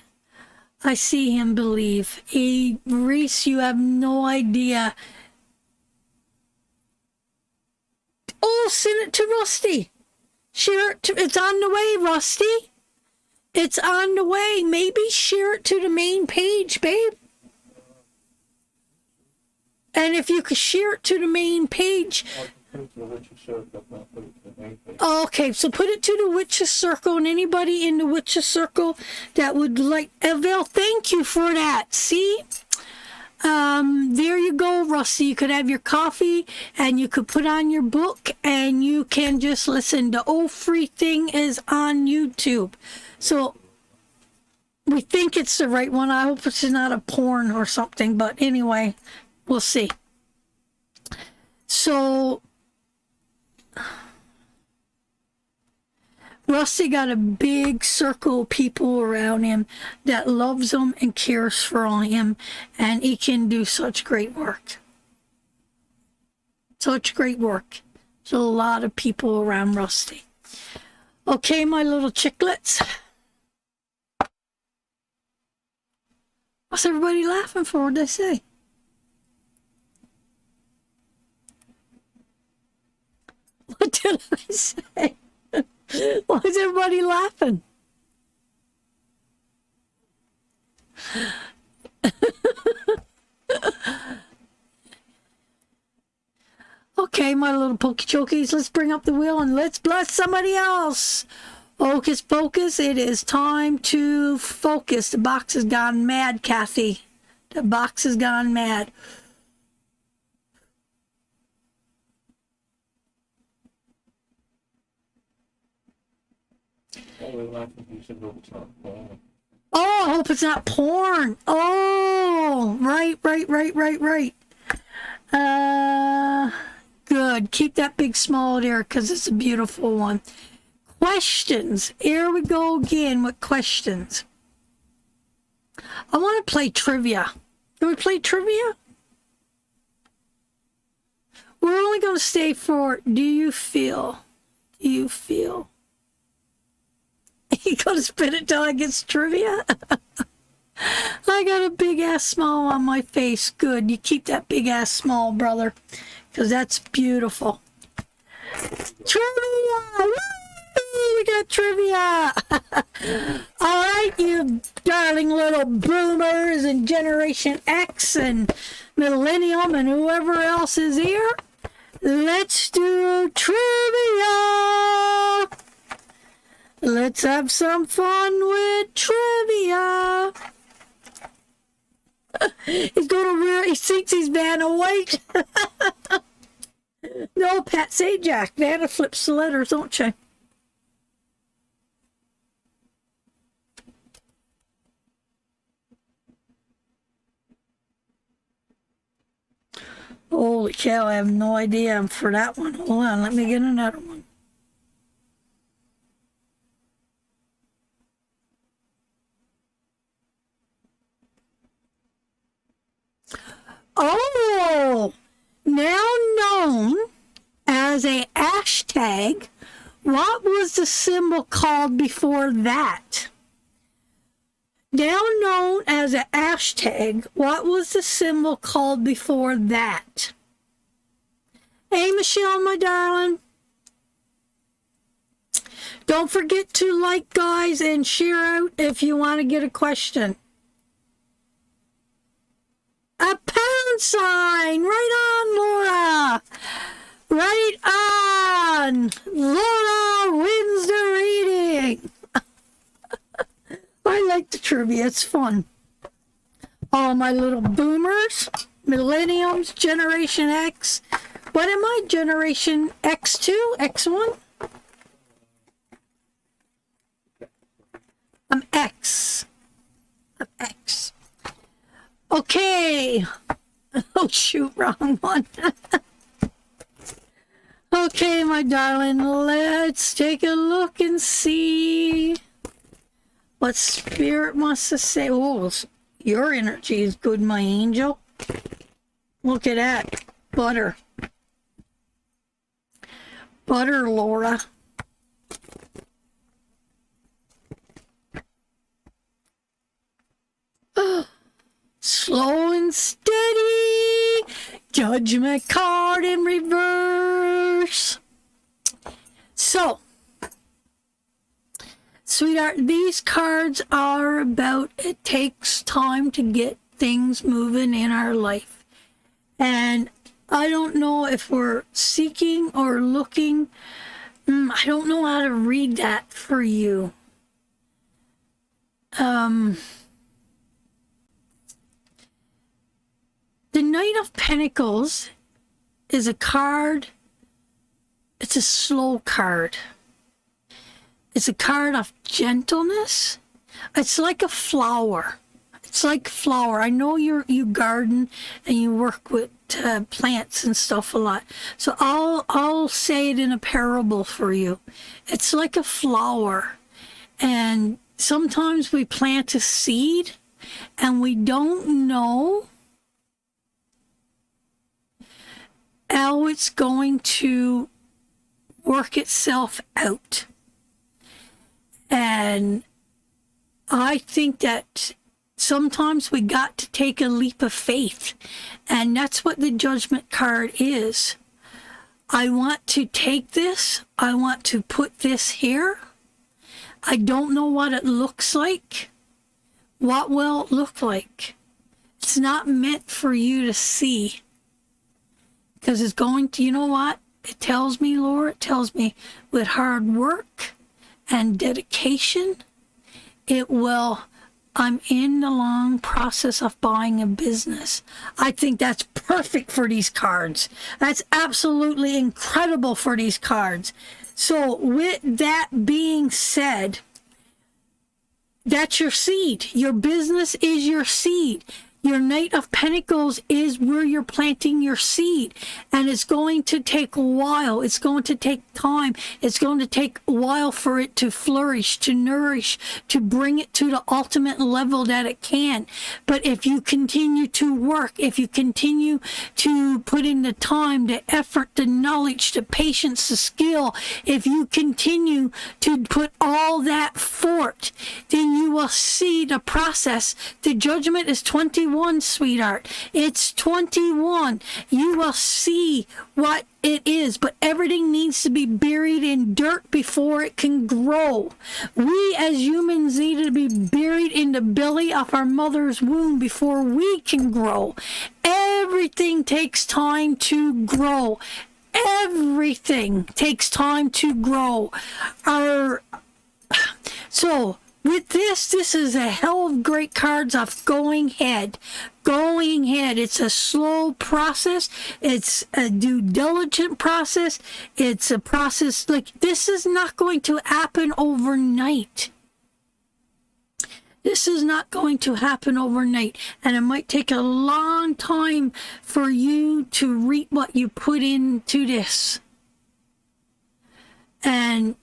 I see him believe. Reese, you have no idea. Oh, send it to Rusty. Share it to, it's on the way, Rusty. It's on the way. Maybe share it to the main page, babe. And if you could share it to the main page. Okay, so put it to the Witches Circle, and anybody in the Witches Circle that would like, Evelle, thank you for that. See? There you go, Rusty. You could have your coffee and you could put on your book and you can just listen. The old free thing is on YouTube. So we think it's the right one. I hope it's not a porn or something, but anyway, we'll see. So Rusty got a big circle of people around him that loves him and cares for him, and he can do such great work. Such great work. There's a lot of people around Rusty. Okay, my little chicklets. What's everybody laughing for? What'd they say? What did I say? Why is everybody laughing? Okay, my little pokey chokies, let's bring up the wheel and let's bless somebody else. Hocus pocus, it is time to focus. The box has gone mad, Kathy. The box has gone mad. Oh, I hope it's not porn. Oh, right. Good. Keep that big smile there because it's a beautiful one. Questions. Here we go again with questions. I want to play trivia. Can we play trivia? We're only going to stay for, do you feel? Do you feel? You gotta spin it till I get trivia. I got a big ass smile on my face. Good. You keep that big ass smile, brother, because that's beautiful. Trivia! Woo! We got trivia. All right, you darling little boomers and Generation X and Millennium and whoever else is here. Let's do trivia. Let's have some fun with trivia. He's gonna wear, he thinks he's Vanna White. No, Pat Sajak. Vanna flips the letters, don't she? Holy cow, I have no idea for that one. Hold on, let me get another one. Oh, now known as a hashtag, what was the symbol called before that? Now known as a hashtag, what was the symbol called before that? Hey, Michelle, my darling. Don't forget to like, guys, and share out if you want to get a question. A pound sign. Right on, Laura. Right on. Laura wins the reading. I like the trivia. It's fun. All my little boomers, millenniums, Generation X. What am I? Generation X2? X1? I'm X. I'm X. Okay. Oh, shoot, wrong one. Okay, my darling, let's take a look and see what Spirit wants to say. Oh, your energy is good, my angel. Look at that. Butter. Butter, Laura. Slow and steady. Judgment card in reverse. So, sweetheart, these cards are about it takes time to get things moving in our life. And I don't know if we're seeking or looking. I don't know how to read that for you. The Knight of Pentacles is a card. It's a slow card. It's a card of gentleness. It's like a flower. It's like flower. I know you garden and you work with plants and stuff a lot. So I'll say it in a parable for you. It's like a flower. And sometimes we plant a seed and we don't know how it's going to work itself out. And I think that sometimes we got to take a leap of faith. And that's what the Judgment card is. I want to take this. I want to put this here. I don't know what it looks like. What will it look like? It's not meant for you to see. Because it's going to, you know what? It tells me, Laura, it tells me with hard work and dedication, it will, I'm in the long process of buying a business. I think that's perfect for these cards. That's absolutely incredible for these cards. So with that being said, that's your seed. Your business is your seed. Your Knight of Pentacles is where you're planting your seed. And it's going to take a while. It's going to take time. It's going to take a while for it to flourish, to nourish, to bring it to the ultimate level that it can. But if you continue to work, if you continue to put in the time, the effort, the knowledge, the patience, the skill, if you continue to put all that forth, then you will see the process. The Judgment is 21, sweetheart. It's 21. You will see what it is, but everything needs to be buried in dirt before it can grow. We as humans need to be buried in the belly of our mother's womb before we can grow. Everything takes time to grow. Everything takes time to grow. So with this is a hell of great cards off going ahead. Going ahead. It's a slow process. It's a due diligent process. It's a process like this is not going to happen overnight. This is not going to happen overnight, and it might take a long time for you to reap what you put into this. And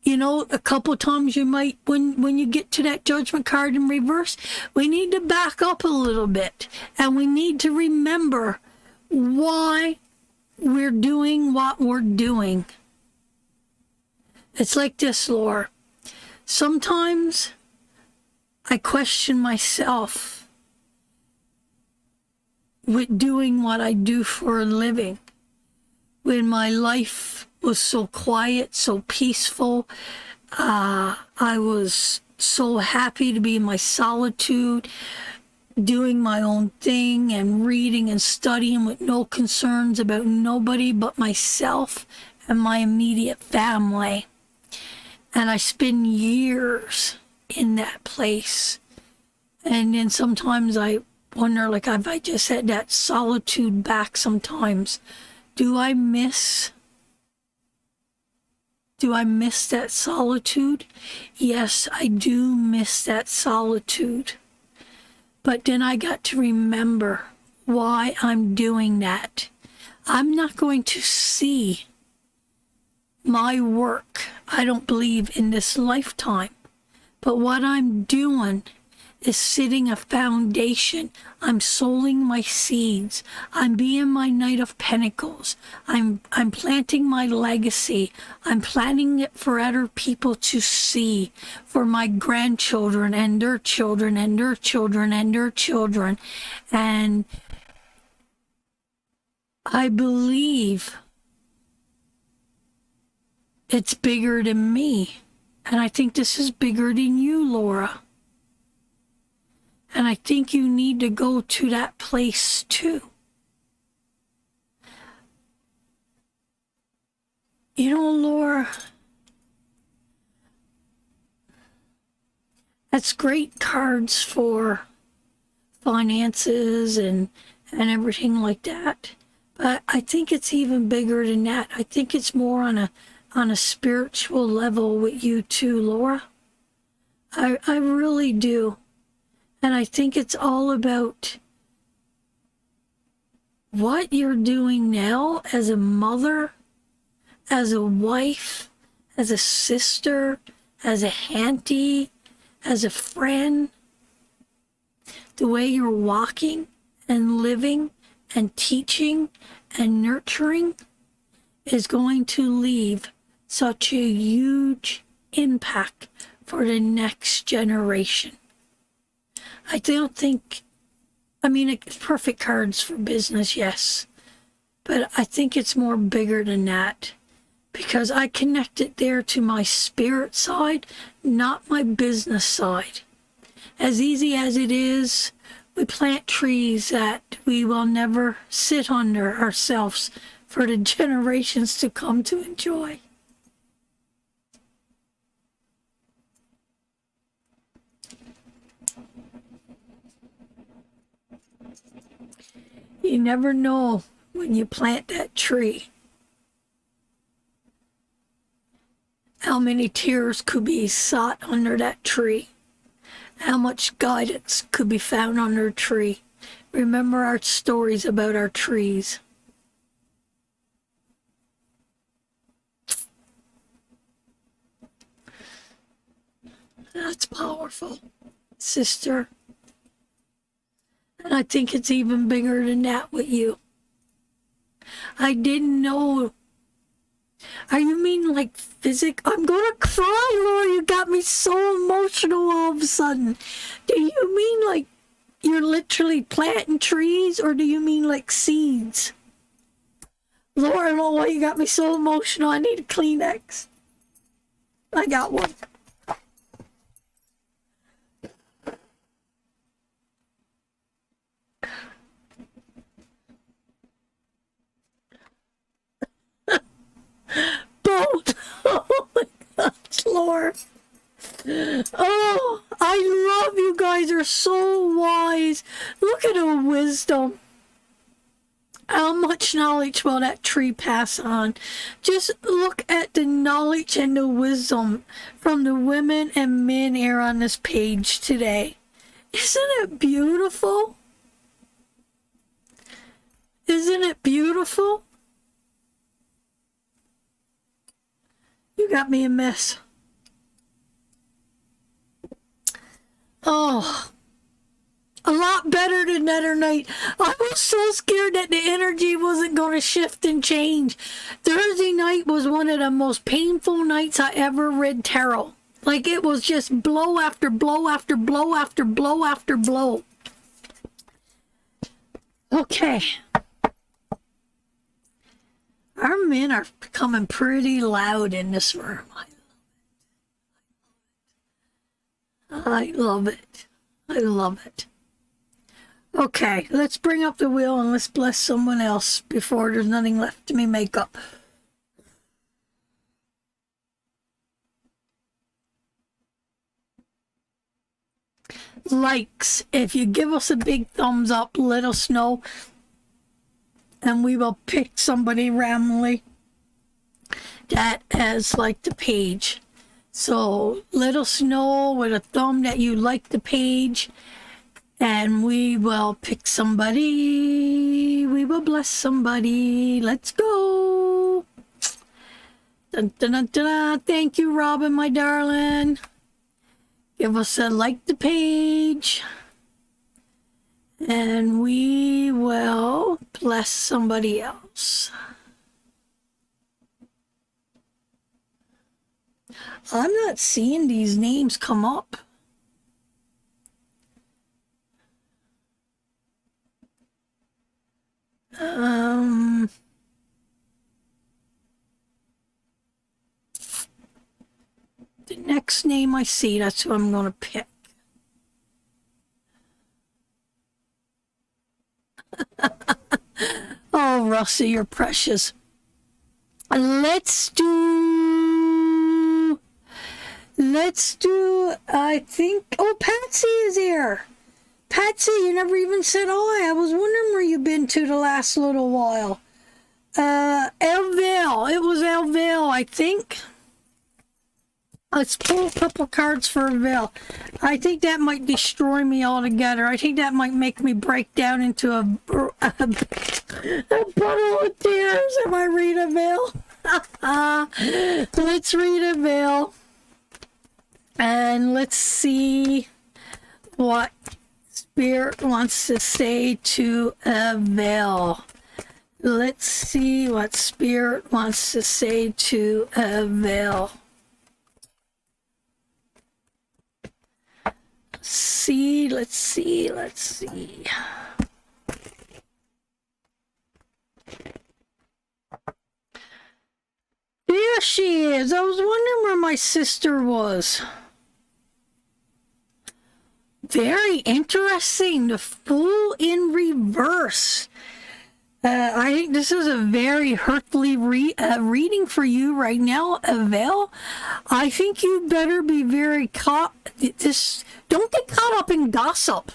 you know, a couple times you might, when you get to that judgment card in reverse, we need to back up a little bit, and we need to remember why we're doing what we're doing. It's like this, Laura. Sometimes I question myself with doing what I do for a living. When my life was so quiet, so peaceful, I was so happy to be in my solitude, doing my own thing and reading and studying with no concerns about nobody but myself and my immediate family. And I spend years in that place. And then sometimes I wonder, like, if I just had that solitude back sometimes, do I miss that solitude? Yes, I do miss that solitude. But then I got to remember why I'm doing that. I'm not going to see my work, I don't believe, in this lifetime. But what I'm doing is setting a foundation. I'm sowing my seeds. I'm being my Knight of Pentacles. I'm planting my legacy. I'm planting it for other people to see, for my grandchildren and their children and their children and their children. And I believe it's bigger than me. And I think this is bigger than you, Laura. And I think you need to go to that place too. You know, Laura, that's great cards for finances and everything like that. But I think it's even bigger than that. I think it's more on a spiritual level with you too, Laura. I really do. And I think it's all about what you're doing now as a mother, as a wife, as a sister, as a auntie, as a friend. The way you're walking and living and teaching and nurturing is going to leave such a huge impact for the next generation. I don't think, I mean, it's perfect cards for business, yes. But I think it's more bigger than that. Because I connect it there to my spirit side, not my business side. As easy as it is, we plant trees that we will never sit under ourselves for the generations to come to enjoy. You never know when you plant that tree how many tears could be sought under that tree, how much guidance could be found under a tree. Remember our stories about our trees. That's powerful, sister. And I think it's even bigger than that with you. I didn't know. Are you mean like I'm gonna cry, Laura. You got me so emotional all of a sudden. Do you mean like you're literally planting trees, or do you mean like seeds? Laura, I don't know why you got me so emotional. I need a Kleenex. I got one. Both. Oh my gosh, Lord. Oh so wise. Look at her wisdom. How much knowledge will that tree pass on? Just look at the knowledge and the wisdom from the women and men here on this page today. Isn't it beautiful? Isn't it beautiful? You got me a mess. Oh, a lot better than the other night. I was so scared that the energy wasn't going to shift and change. Thursday night was one of the most painful nights I ever read tarot. Like, it was just blow after blow after blow after blow after blow. Okay. Our men are becoming pretty loud in this room. I love it. I love it. Okay, let's bring up the wheel and let's bless someone else before there's nothing left to me make up. Likes. If you give us a big thumbs up, let us know. And we will pick somebody randomly that has liked the page. So let us know with a thumb that you like the page. And we will pick somebody. We will bless somebody. Let's go. Dun, dun, dun, dun, dun. Thank you, Robin, my darling. Give us a like the page. And we will bless somebody else. I'm not seeing these names come up. The next name I see, that's who I'm going to pick. Oh, Russie, you're precious. Let's do, I think, oh, Patsy is here. Patsy, you never even said hi. I was wondering where you've been to the last little while. Elville. It was Elville, I think. Let's pull a couple cards for Elville. I think that might destroy me altogether. I think that might make me break down into a puddle of tears if I read Elville. Let's read Elville. And let's see what Spirit wants to say to Elville. Let's see what Spirit wants to say to Elville. Let's see. There she is. I was wondering where my sister was. Very interesting. The Fool in reverse. I think this is a very hurtfully reading for you right now, Avelle. I think you better be very don't get caught up in gossip.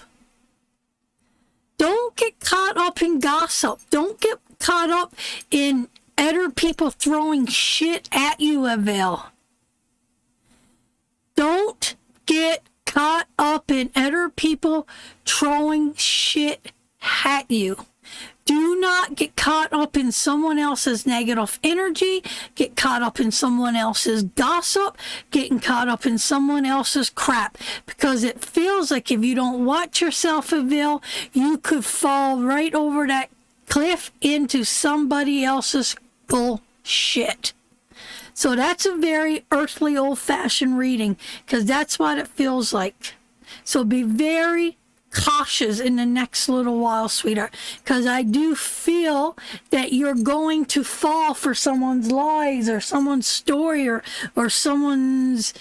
Don't get caught up in gossip. Don't get caught up in other people throwing shit at you, Avelle. Don't get caught up in other people throwing shit at you. Do not get caught up in someone else's negative energy, get caught up in someone else's gossip, getting caught up in someone else's crap. Because it feels like if you don't watch yourself, Aville, you could fall right over that cliff into somebody else's bullshit. So that's a very earthly, old-fashioned reading, because that's what it feels like. So be very cautious in the next little while, sweetheart, because I do feel that you're going to fall for someone's lies or someone's story or someone's,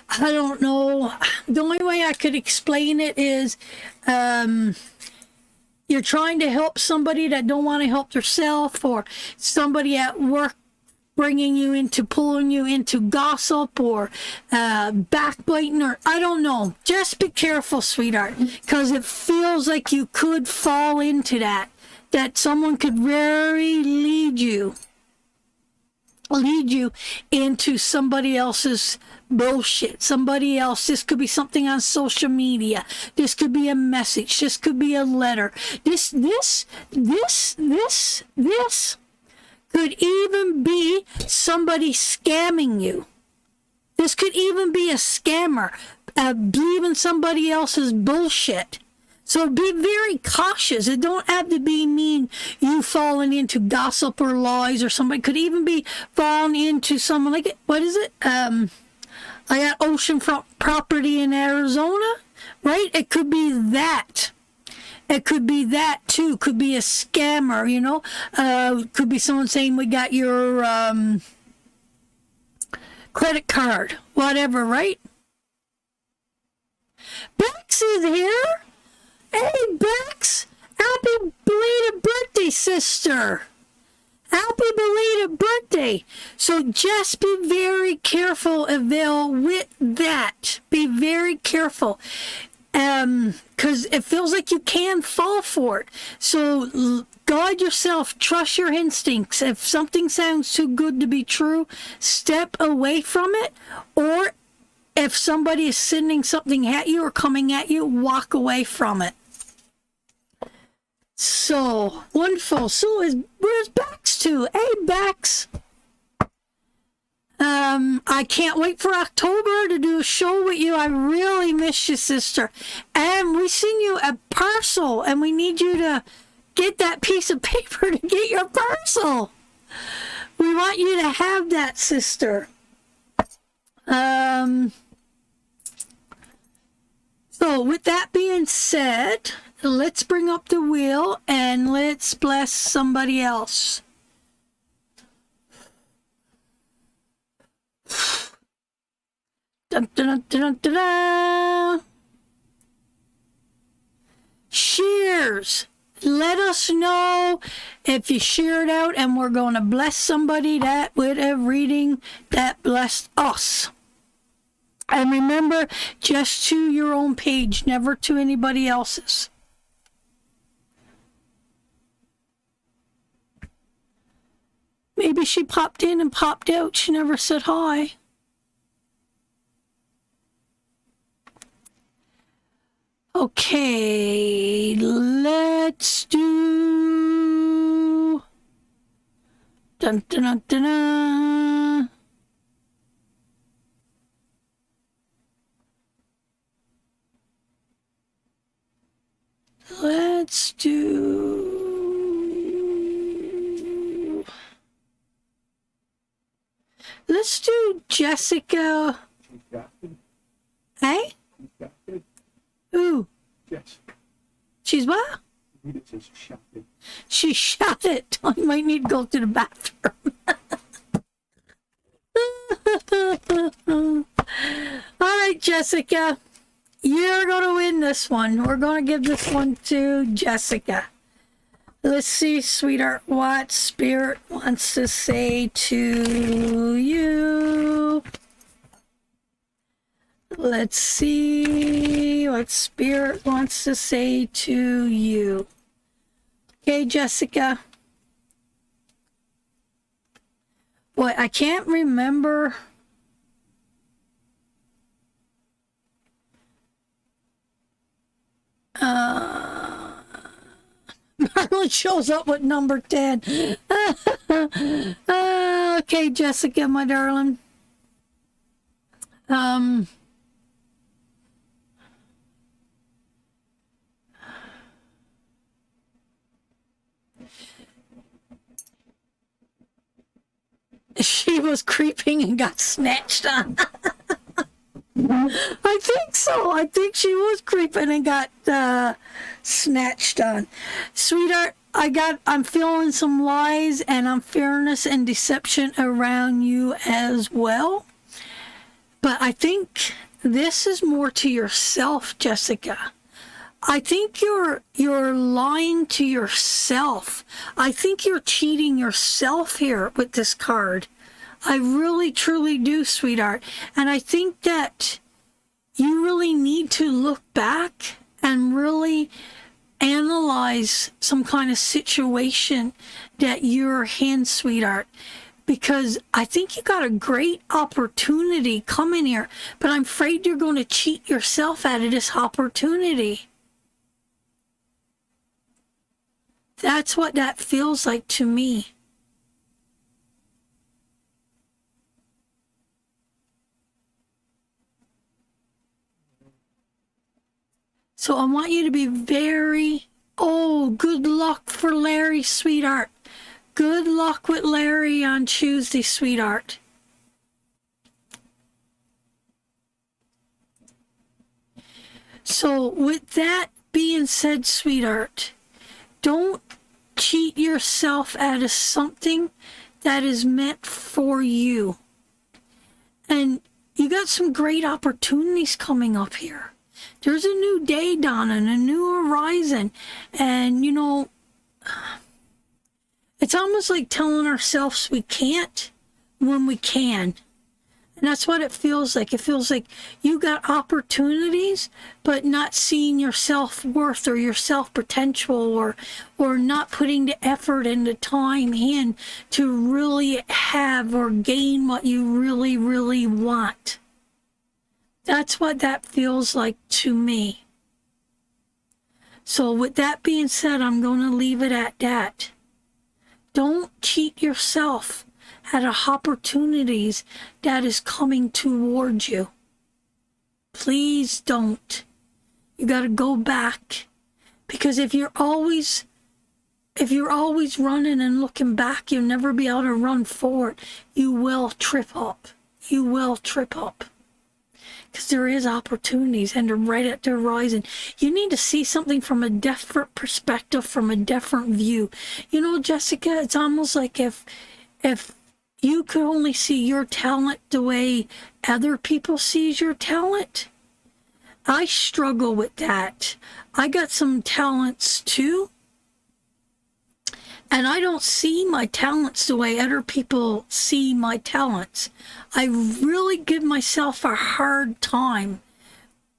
I don't know. The only way I could explain it is you're trying to help somebody that don't want to help themselves, or somebody at work bringing you into, pulling you into gossip or backbiting, or I don't know. Just be careful, sweetheart, because it feels like you could fall into that someone could very lead you into somebody else's bullshit. Somebody else. This could be something on social media. This could be a message. This could be a letter. This could even be somebody scamming you. This could even be a scammer believing somebody else's bullshit. So be very cautious. It don't have to be mean you falling into gossip or lies, or somebody could even be falling into someone like, what is it? I got oceanfront property in Arizona, right? It could be that. It could be that too. Could be a scammer, you know. Could be someone saying, we got your credit card, whatever, right? Bex is here. Hey, Bex! Happy belated birthday, sister! Happy belated birthday! So just be very careful, Eville, with that. Be very careful. Because it feels like you can fall for it. So guide yourself. Trust your instincts. If something sounds too good to be true, step away from it. Or if somebody is sending something at you or coming at you, walk away from it. So wonderful. So where's Bex to? Hey, Bex. I can't wait for October to do a show with you. I really miss you, sister. And we send you a parcel, and we need you to get that piece of paper to get your parcel. We want you to have that, sister. So with that being said, let's bring up the wheel and let's bless somebody else. Dun, dun, dun, dun, dun. Shares. Let us know if you share it out, and we're going to bless somebody that with a reading that blessed us. And remember, just to your own page, never to anybody else's. Maybe she popped in and popped out. She never said hi. Okay, let's do... Dun, dun, dun, dun, dun. Let's do... Let's do Jessica. Hey? Ooh. Yes. She's what? It says shouting. She shot it. I might need to go to the bathroom. All right, Jessica. You're going to win this one. We're going to give this one to Jessica. Let's see, sweetheart, what Spirit wants to say to you. Let's see what Spirit wants to say to you. Okay, Jessica. Boy, I can't remember. Marlon shows up with number 10. Okay, Jessica, my darling. She was creeping and got snatched on. I think so. I think she was creeping and got snatched on. Sweetheart, I'm feeling some lies and unfairness and deception around you as well. But I think this is more to yourself, Jessica. I think you're lying to yourself. I think you're cheating yourself here with this card. I really, truly do, sweetheart. And I think that you really need to look back and really analyze some kind of situation that you're in, sweetheart. Because I think you got a great opportunity coming here, but I'm afraid you're going to cheat yourself out of this opportunity. That's what that feels like to me. So I want you to be good luck for Larry, sweetheart. Good luck with Larry on Tuesday, sweetheart. So with that being said, sweetheart, don't cheat yourself out of something that is meant for you. And you got some great opportunities coming up here. There's a new day dawning, a new horizon. And, you know, it's almost like telling ourselves we can't when we can. And that's what it feels like. It feels like you got opportunities, but not seeing your self-worth or your self-potential, or not putting the effort and the time in to really have or gain what you really, really want. That's what that feels like to me. So with that being said, I'm going to leave it at that. Don't cheat yourself out of opportunities that is coming towards you. Please don't. You got to go back, because if you're always running and looking back, you'll never be able to run forward. You will trip up. You will trip up. Because there is opportunities, and they're right at the horizon. You need to see something from a different perspective, from a different view. You know, Jessica, it's almost like if you could only see your talent the way other people sees your talent. I struggle with that. I got some talents too, and I don't see my talents the way other people see my talents. I really give myself a hard time,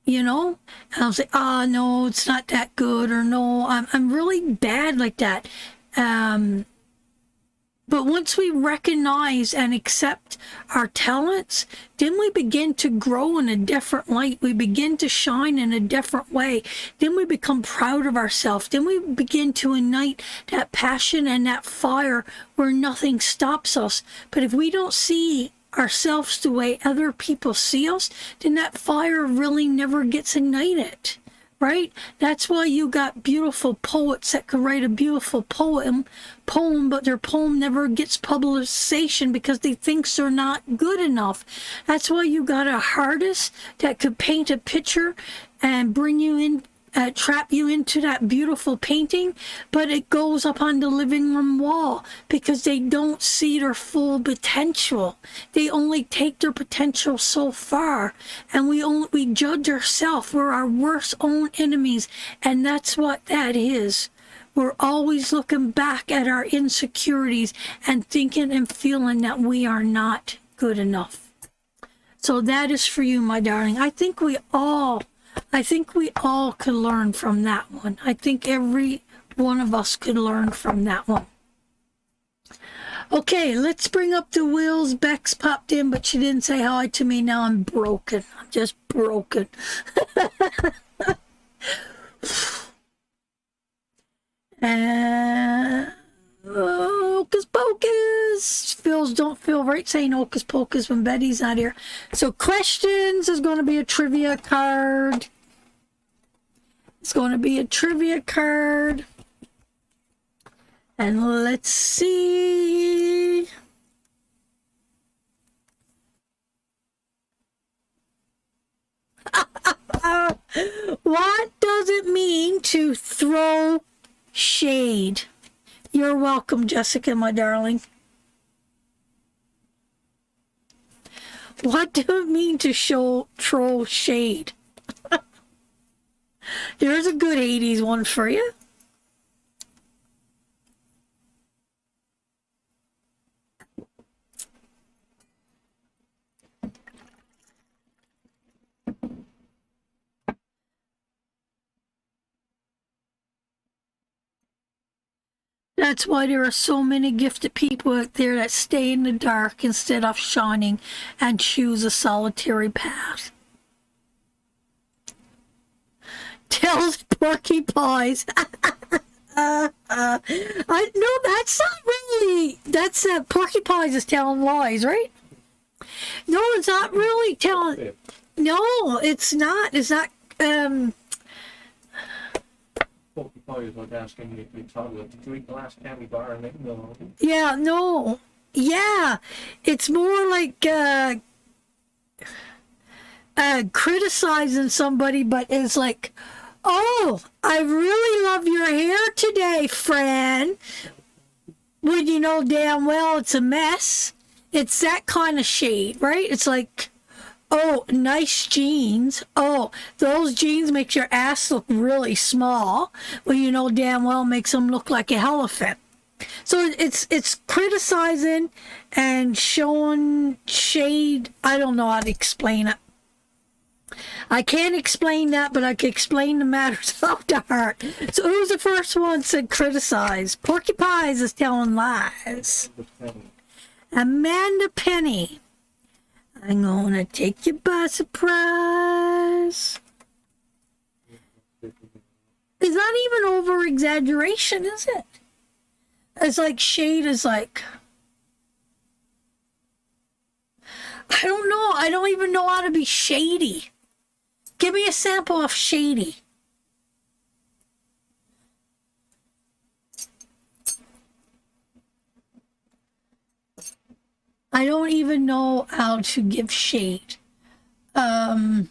you know? And I'll say, no, it's not that good, or no, I'm really bad like that. But once we recognize and accept our talents, then we begin to grow in a different light. We begin to shine in a different way. Then we become proud of ourselves. Then we begin to ignite that passion and that fire where nothing stops us. But if we don't see ourselves the way other people see us, then that fire really never gets ignited. Right? That's why you got beautiful poets that could write a beautiful poem, but their poem never gets publication because they think they're not good enough. That's why you got an artist that could paint a picture and bring you in, trap you into that beautiful painting, but it goes up on the living room wall because they don't see their full potential. They only take their potential so far, and we judge ourselves. We're our worst own enemies, and that's what that is. We're always looking back at our insecurities and thinking and feeling that we are not good enough. So that is for you, my darling. I think we all could learn from that one. I think every one of us could learn from that one. Okay, let's bring up the wheels. Bex popped in, but she didn't say hi to me. Now I'm broken. I'm just broken. Hocus pocus. Don't feel right saying hocus pocus when Betty's not here. So questions is going to be a trivia card. It's going to be a trivia card. And let's see. What does it mean to throw shade? You're welcome, Jessica, my darling. What do it mean to throw shade? Here's a good 80s one for you. That's why there are so many gifted people out there that stay in the dark instead of shining and choose a solitary path. Tells porcupines. I no, that's not really. That's porcupines is telling lies, right? No, it's not really telling. No, it's not. It's not. Porcupine is like asking your toddler to drink the last candy bar and make no. Yeah, no. Yeah, it's more like criticizing somebody, but it's like, oh, I really love your hair today, Fran. When you know damn well it's a mess. It's that kind of shade, right? It's like, oh, nice jeans. Oh, those jeans make your ass look really small. Well, you know damn well makes them look like an elephant. So it's criticizing and showing shade. I don't know how to explain it. I can't explain that, but I can explain the matters of the heart. So who's the first one to criticize? Porcupines is telling lies. Amanda Penny. I'm gonna take you by surprise. It's not even over exaggeration, is it? It's like shade is like, I don't know. I don't even know how to be shady. Give me a sample of shady. I don't even know how to give shade. I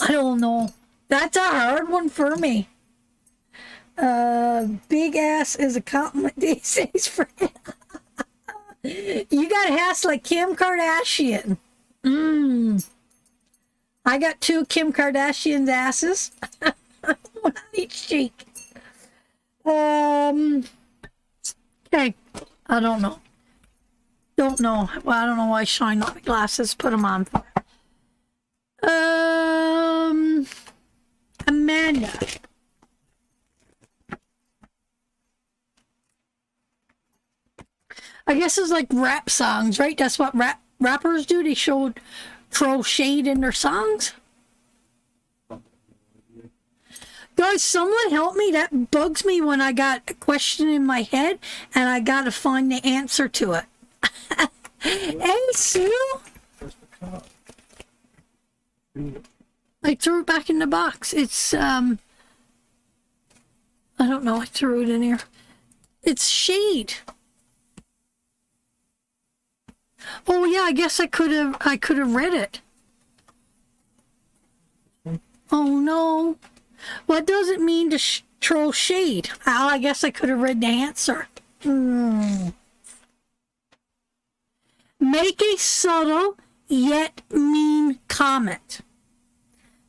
don't know. That's a hard one for me. Big ass is a compliment these days, Fran. You got ass like Kim Kardashian. I got 2 Kim Kardashian's asses. One on each cheek. Okay. I don't know. Don't know. Well, I don't know why I shine on my glasses. Put them on. Amanda. I guess it's like rap songs, right? That's what rappers do. They throw shade in their songs. Guys, someone help me. That bugs me when I got a question in my head and I got to find the answer to it. Hey, Sue. I threw it back in the box. It's, I don't know. I threw it in here. It's shade. Oh yeah, I guess I could have read it. Oh no. What does it mean to throw shade? Oh, I guess I could have read the answer. Make a subtle yet mean comment.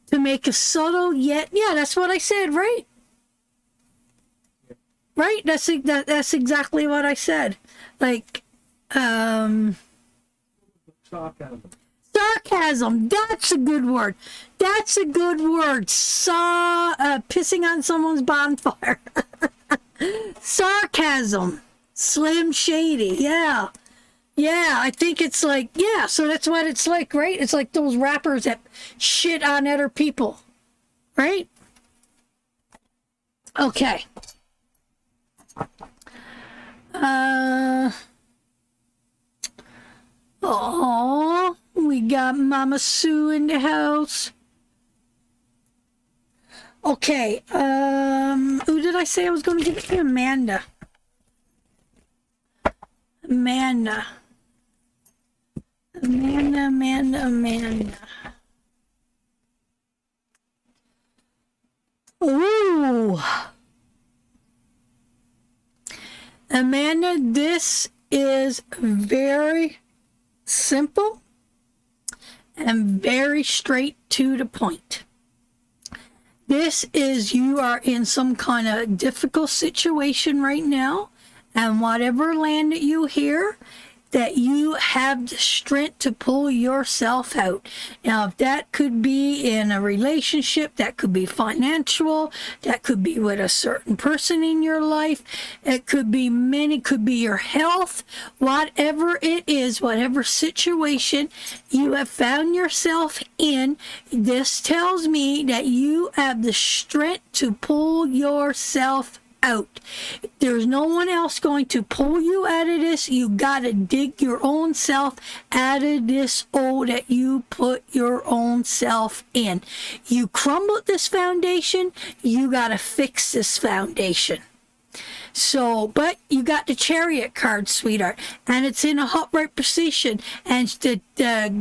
To make a subtle yet, yeah, that's what I said, right? Right? That's exactly what I said. Like, sarcasm. That's a good word. That's a good word. Pissing on someone's bonfire. Sarcasm. Slim Shady. Yeah. Yeah, I think it's like, yeah, so that's what it's like, right? It's like those rappers that shit on other people. Right? Okay. Oh, we got Mama Sue in the house. Okay, who did I say I was going to give it to? Amanda. Amanda. Ooh. Amanda, this is very simple and very straight to the point. This is, you are in some kind of difficult situation right now, and whatever landed you here that you have the strength to pull yourself out. Now, if that could be in a relationship, that could be financial, that could be with a certain person in your life, it could be many, could be your health, whatever it is, whatever situation you have found yourself in, this tells me that you have the strength to pull yourself out. There's no one else going to pull you out of this. You gotta dig your own self out of this hole that you put your own self in. You crumbled this foundation, you gotta fix this foundation. So, but you got the Chariot card, sweetheart, and it's in a upright position, and the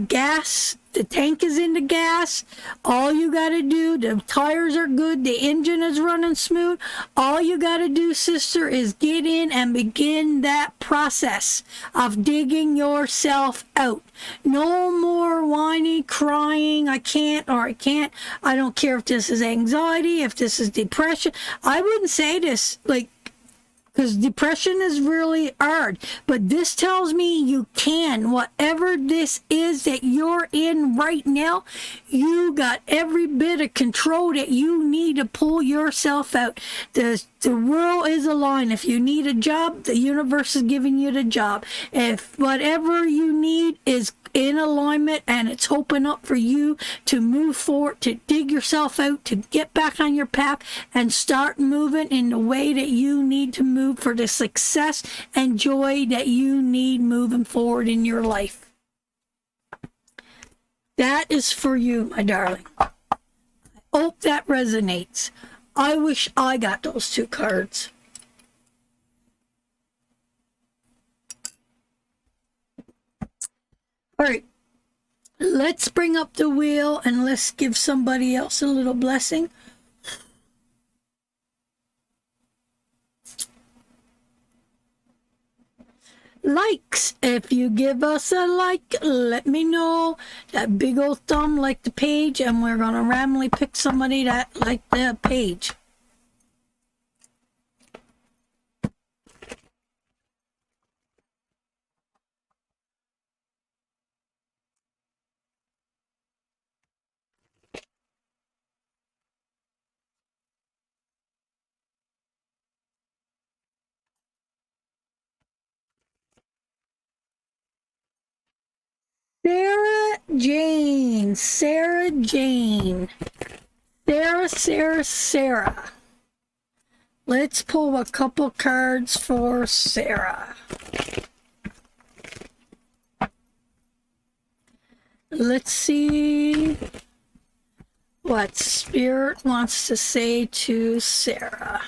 gas, the tank is in the gas. All you got to do, the tires are good, the engine is running smooth. All you got to do, sister, is get in and begin that process of digging yourself out. No more whiny, crying, I can't or I can't. I don't care if this is anxiety, if this is depression. I wouldn't say this like, because depression is really hard. But this tells me you can. Whatever this is that you're in right now, you got every bit of control that you need to pull yourself out. The world is aligned. If you need a job, the universe is giving you the job. If whatever you need is in alignment and it's open up for you to move forward, to dig yourself out, to get back on your path and start moving in the way that you need to move for the success and joy that you need moving forward in your life. That is for you, my darling. I hope that resonates. I wish I got those two cards. All right, let's bring up the wheel and let's give somebody else a little blessing. Likes. If you give us a like, let me know. That big old thumb like the page, and we're going to randomly pick somebody that liked the page. Sarah Jane. Sarah. Let's pull a couple cards for Sarah. Let's see what Spirit wants to say to Sarah.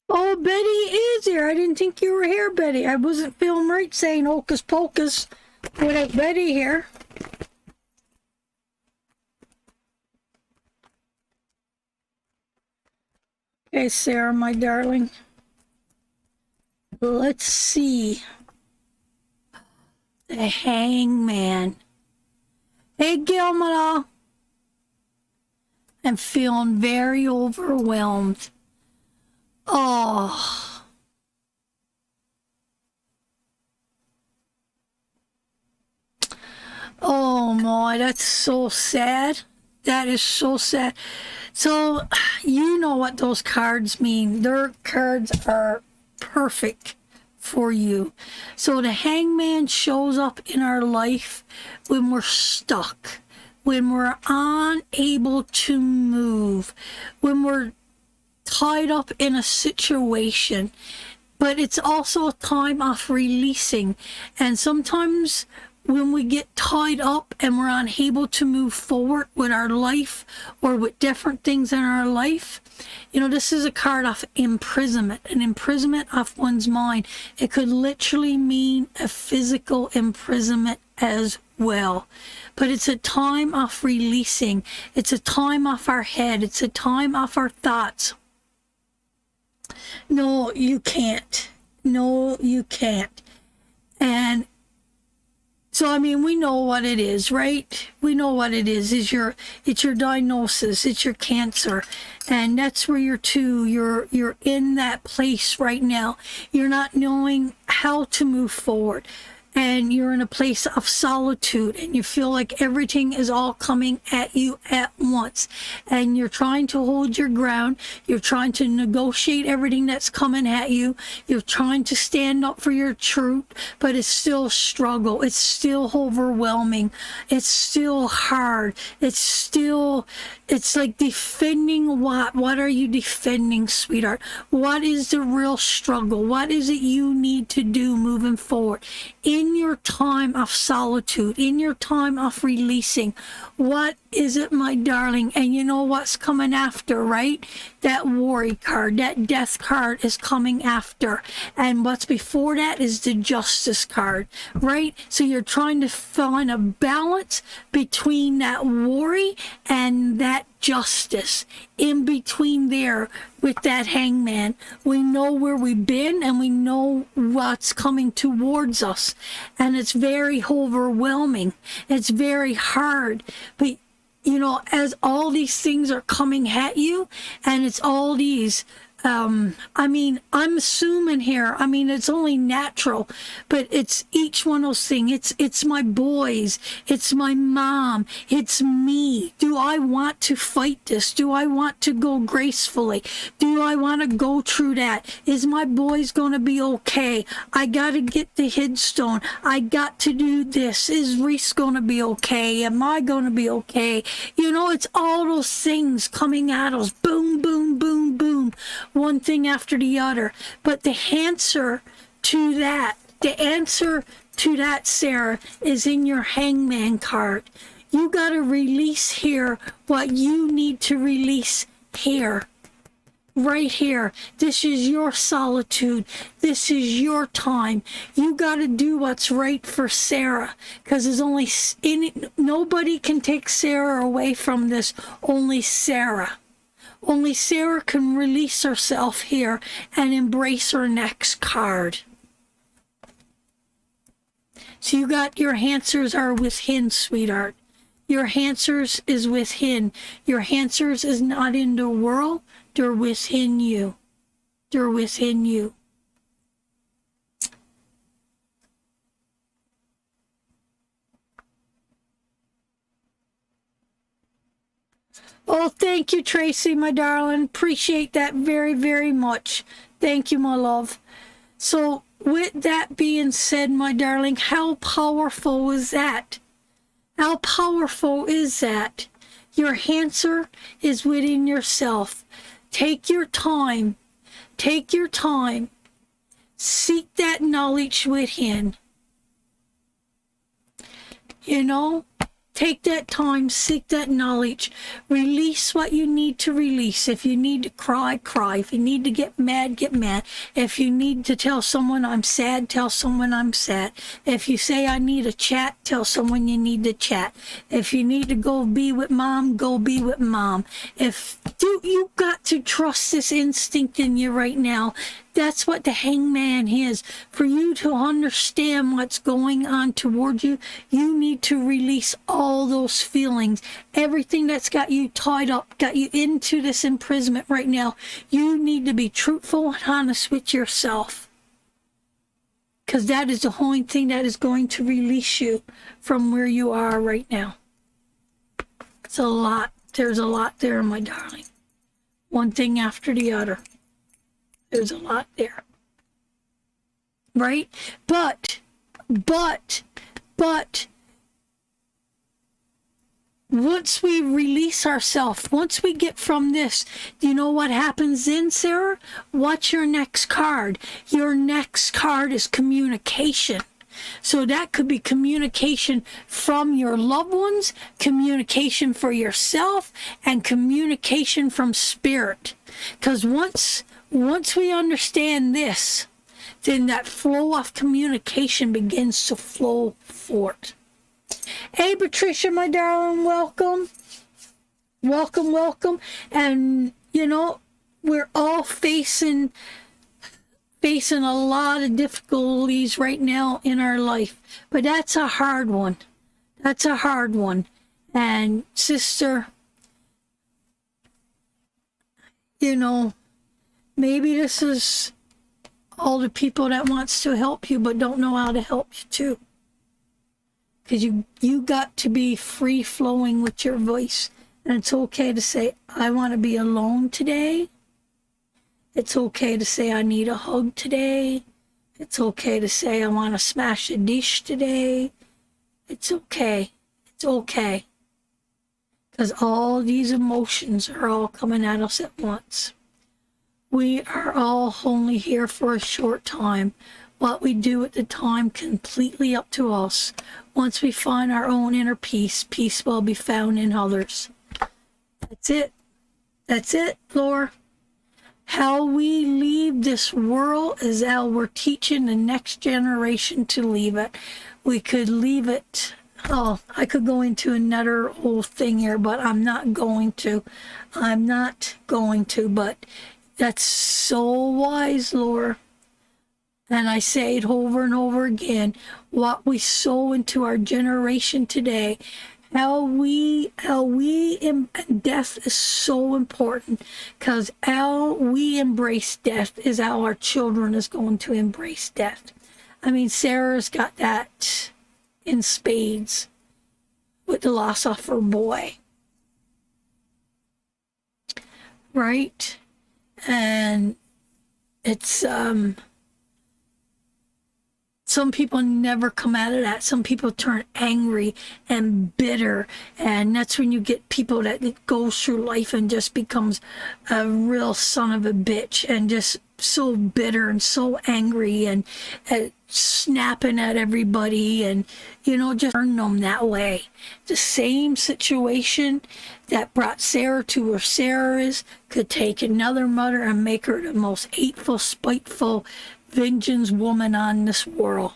Oh, Betty is here. I didn't think you were here, Betty. I wasn't feeling right saying hocus pocus without Betty here. Okay, Sarah, my darling. Let's see. The Hangman. Hey, Gilmana. I'm feeling very overwhelmed. Oh. Oh my, that's so sad. That is so sad. So, you know what those cards mean. Their cards are perfect for you. So the Hangman shows up in our life when we're stuck, when we're unable to move, when we're tied up in a situation. But it's also a time of releasing. And sometimes when we get tied up and we're unable to move forward with our life or with different things in our life, you know, this is a card of imprisonment, an imprisonment of one's mind. It could literally mean a physical imprisonment as well. But it's a time of releasing. It's a time off our head. It's a time off our thoughts. No, you can't. No, you can't. And so, I mean, we know what it is, right? We know what it is. It's your diagnosis. It's your cancer, and that's where you're in that place right now. You're not knowing how to move forward, and you're in a place of solitude, and you feel like everything is all coming at you at once, and you're trying to hold your ground. You're trying to negotiate everything that's coming at you. You're trying to stand up for your truth, but it's still a struggle. It's still overwhelming. It's still hard. It's like defending what? What are you defending, sweetheart? What is the real struggle? What is it you need to do moving forward? In your time of solitude, in your time of releasing, what is it, my darling? And you know what's coming after, right? That worry card, that death card is coming after. And what's before that is the justice card, right? So you're trying to find a balance between that worry and that justice. In between there with that hangman, we know where we've been and we know what's coming towards us, and it's very overwhelming. It's very hard, but you know, as all these things are coming at you, and it's all these I mean, I'm assuming here, I mean, it's only natural, but it's each one of those things. It's my boys, it's my mom, it's me. Do I want to fight this? Do I want to go gracefully? Do I want to go through that? Is my boys going to be okay? I got to get the headstone. I got to do this. Is Reese going to be okay? Am I going to be okay? You know, it's all those things coming at us. Boom, boom, boom, boom. One thing after the other. But the answer to that, Sarah, is in your hangman card. You got to release here what you need to release here. Right here. This is your solitude. This is your time. You got to do what's right for Sarah, because there's only nobody can take Sarah away from this. Only Sarah. Only Sarah can release herself here and embrace her next card. So you got your answers are within, sweetheart. Your answers is within. Your answers is not in the world. They're within you. They're within you. Oh, thank you, Tracy, my darling. Appreciate that very, very much. Thank you, my love. So, with that being said, my darling, how powerful is that? How powerful is that? Your answer is within yourself. Take your time. Take your time. Seek that knowledge within. You know? Take that time, seek that knowledge, release what you need to release. If you need to cry, cry. If you need to get mad, get mad. If you need to tell someone I'm sad, tell someone I'm sad. If you say I need a chat, tell someone you need to chat. If you need to go be with mom, go be with mom. If you got to trust this instinct in you right now. That's what the hangman is. For you to understand what's going on toward you, you need to release all those feelings. Everything that's got you tied up, got you into this imprisonment right now. You need to be truthful and honest with yourself. Because that is the only thing that is going to release you from where you are right now. It's a lot. There's a lot there, my darling. One thing after the other. There's a lot there, right? But, once we release ourselves, once we get from this, do you know what happens then, Sarah? What's your next card? Your next card is communication. So that could be communication from your loved ones, communication for yourself, and communication from spirit. Because once we understand this, then that flow of communication begins to flow forth. Hey, Patricia, my darling, welcome. Welcome, welcome. And, you know, we're all facing a lot of difficulties right now in our life, but that's a hard one. That's a hard one. And sister, you know, maybe this is all the people that wants to help you but don't know how to help you too. Because you got to be free flowing with your voice. And it's okay to say, I want to be alone today. It's okay to say, I need a hug today. It's okay to say, I want to smash a dish today. It's okay. It's okay. Because all these emotions are all coming at us at once. We are all only here for a short time. What we do at the time, completely up to us. Once we find our own inner peace, peace will be found in others. That's it. That's it, Laura. How we leave this world is how we're teaching the next generation to leave it. We could leave it. Oh, I could go into another whole thing here, but I'm not going to. But that's so wise, Laura. And I say it over and over again. What we sow into our generation today, death is so important, because how we embrace death is how our children is going to embrace death. I mean, Sarah's got that in spades with the loss of her boy, right? And it's some people never come out of that. Some people turn angry and bitter, and that's when you get people that goes through life and just becomes a real son of a bitch, and just so bitter and so angry and snapping at everybody, and just turn them that way. The same situation that brought Sarah to where Sarah is could take another mother and make her the most hateful, spiteful, vengeance woman on this world,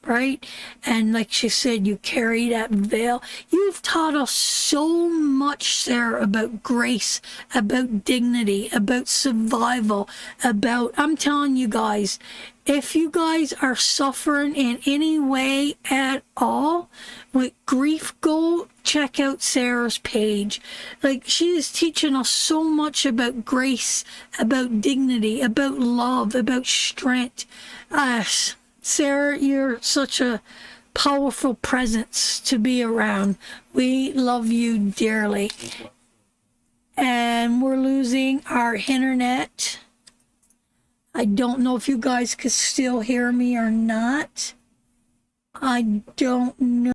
right? And like she said, you carry that veil. You've taught us so much, Sarah, about grace, about dignity, about survival, I'm telling you guys, if you guys are suffering in any way at all with grief, go check out Sarah's page. Like, she is teaching us so much about grace, about dignity, about love, about strength. Sarah, you're such a powerful presence to be around. We love you dearly. And we're losing our internet. I don't know if you guys could still hear me or not. I don't know.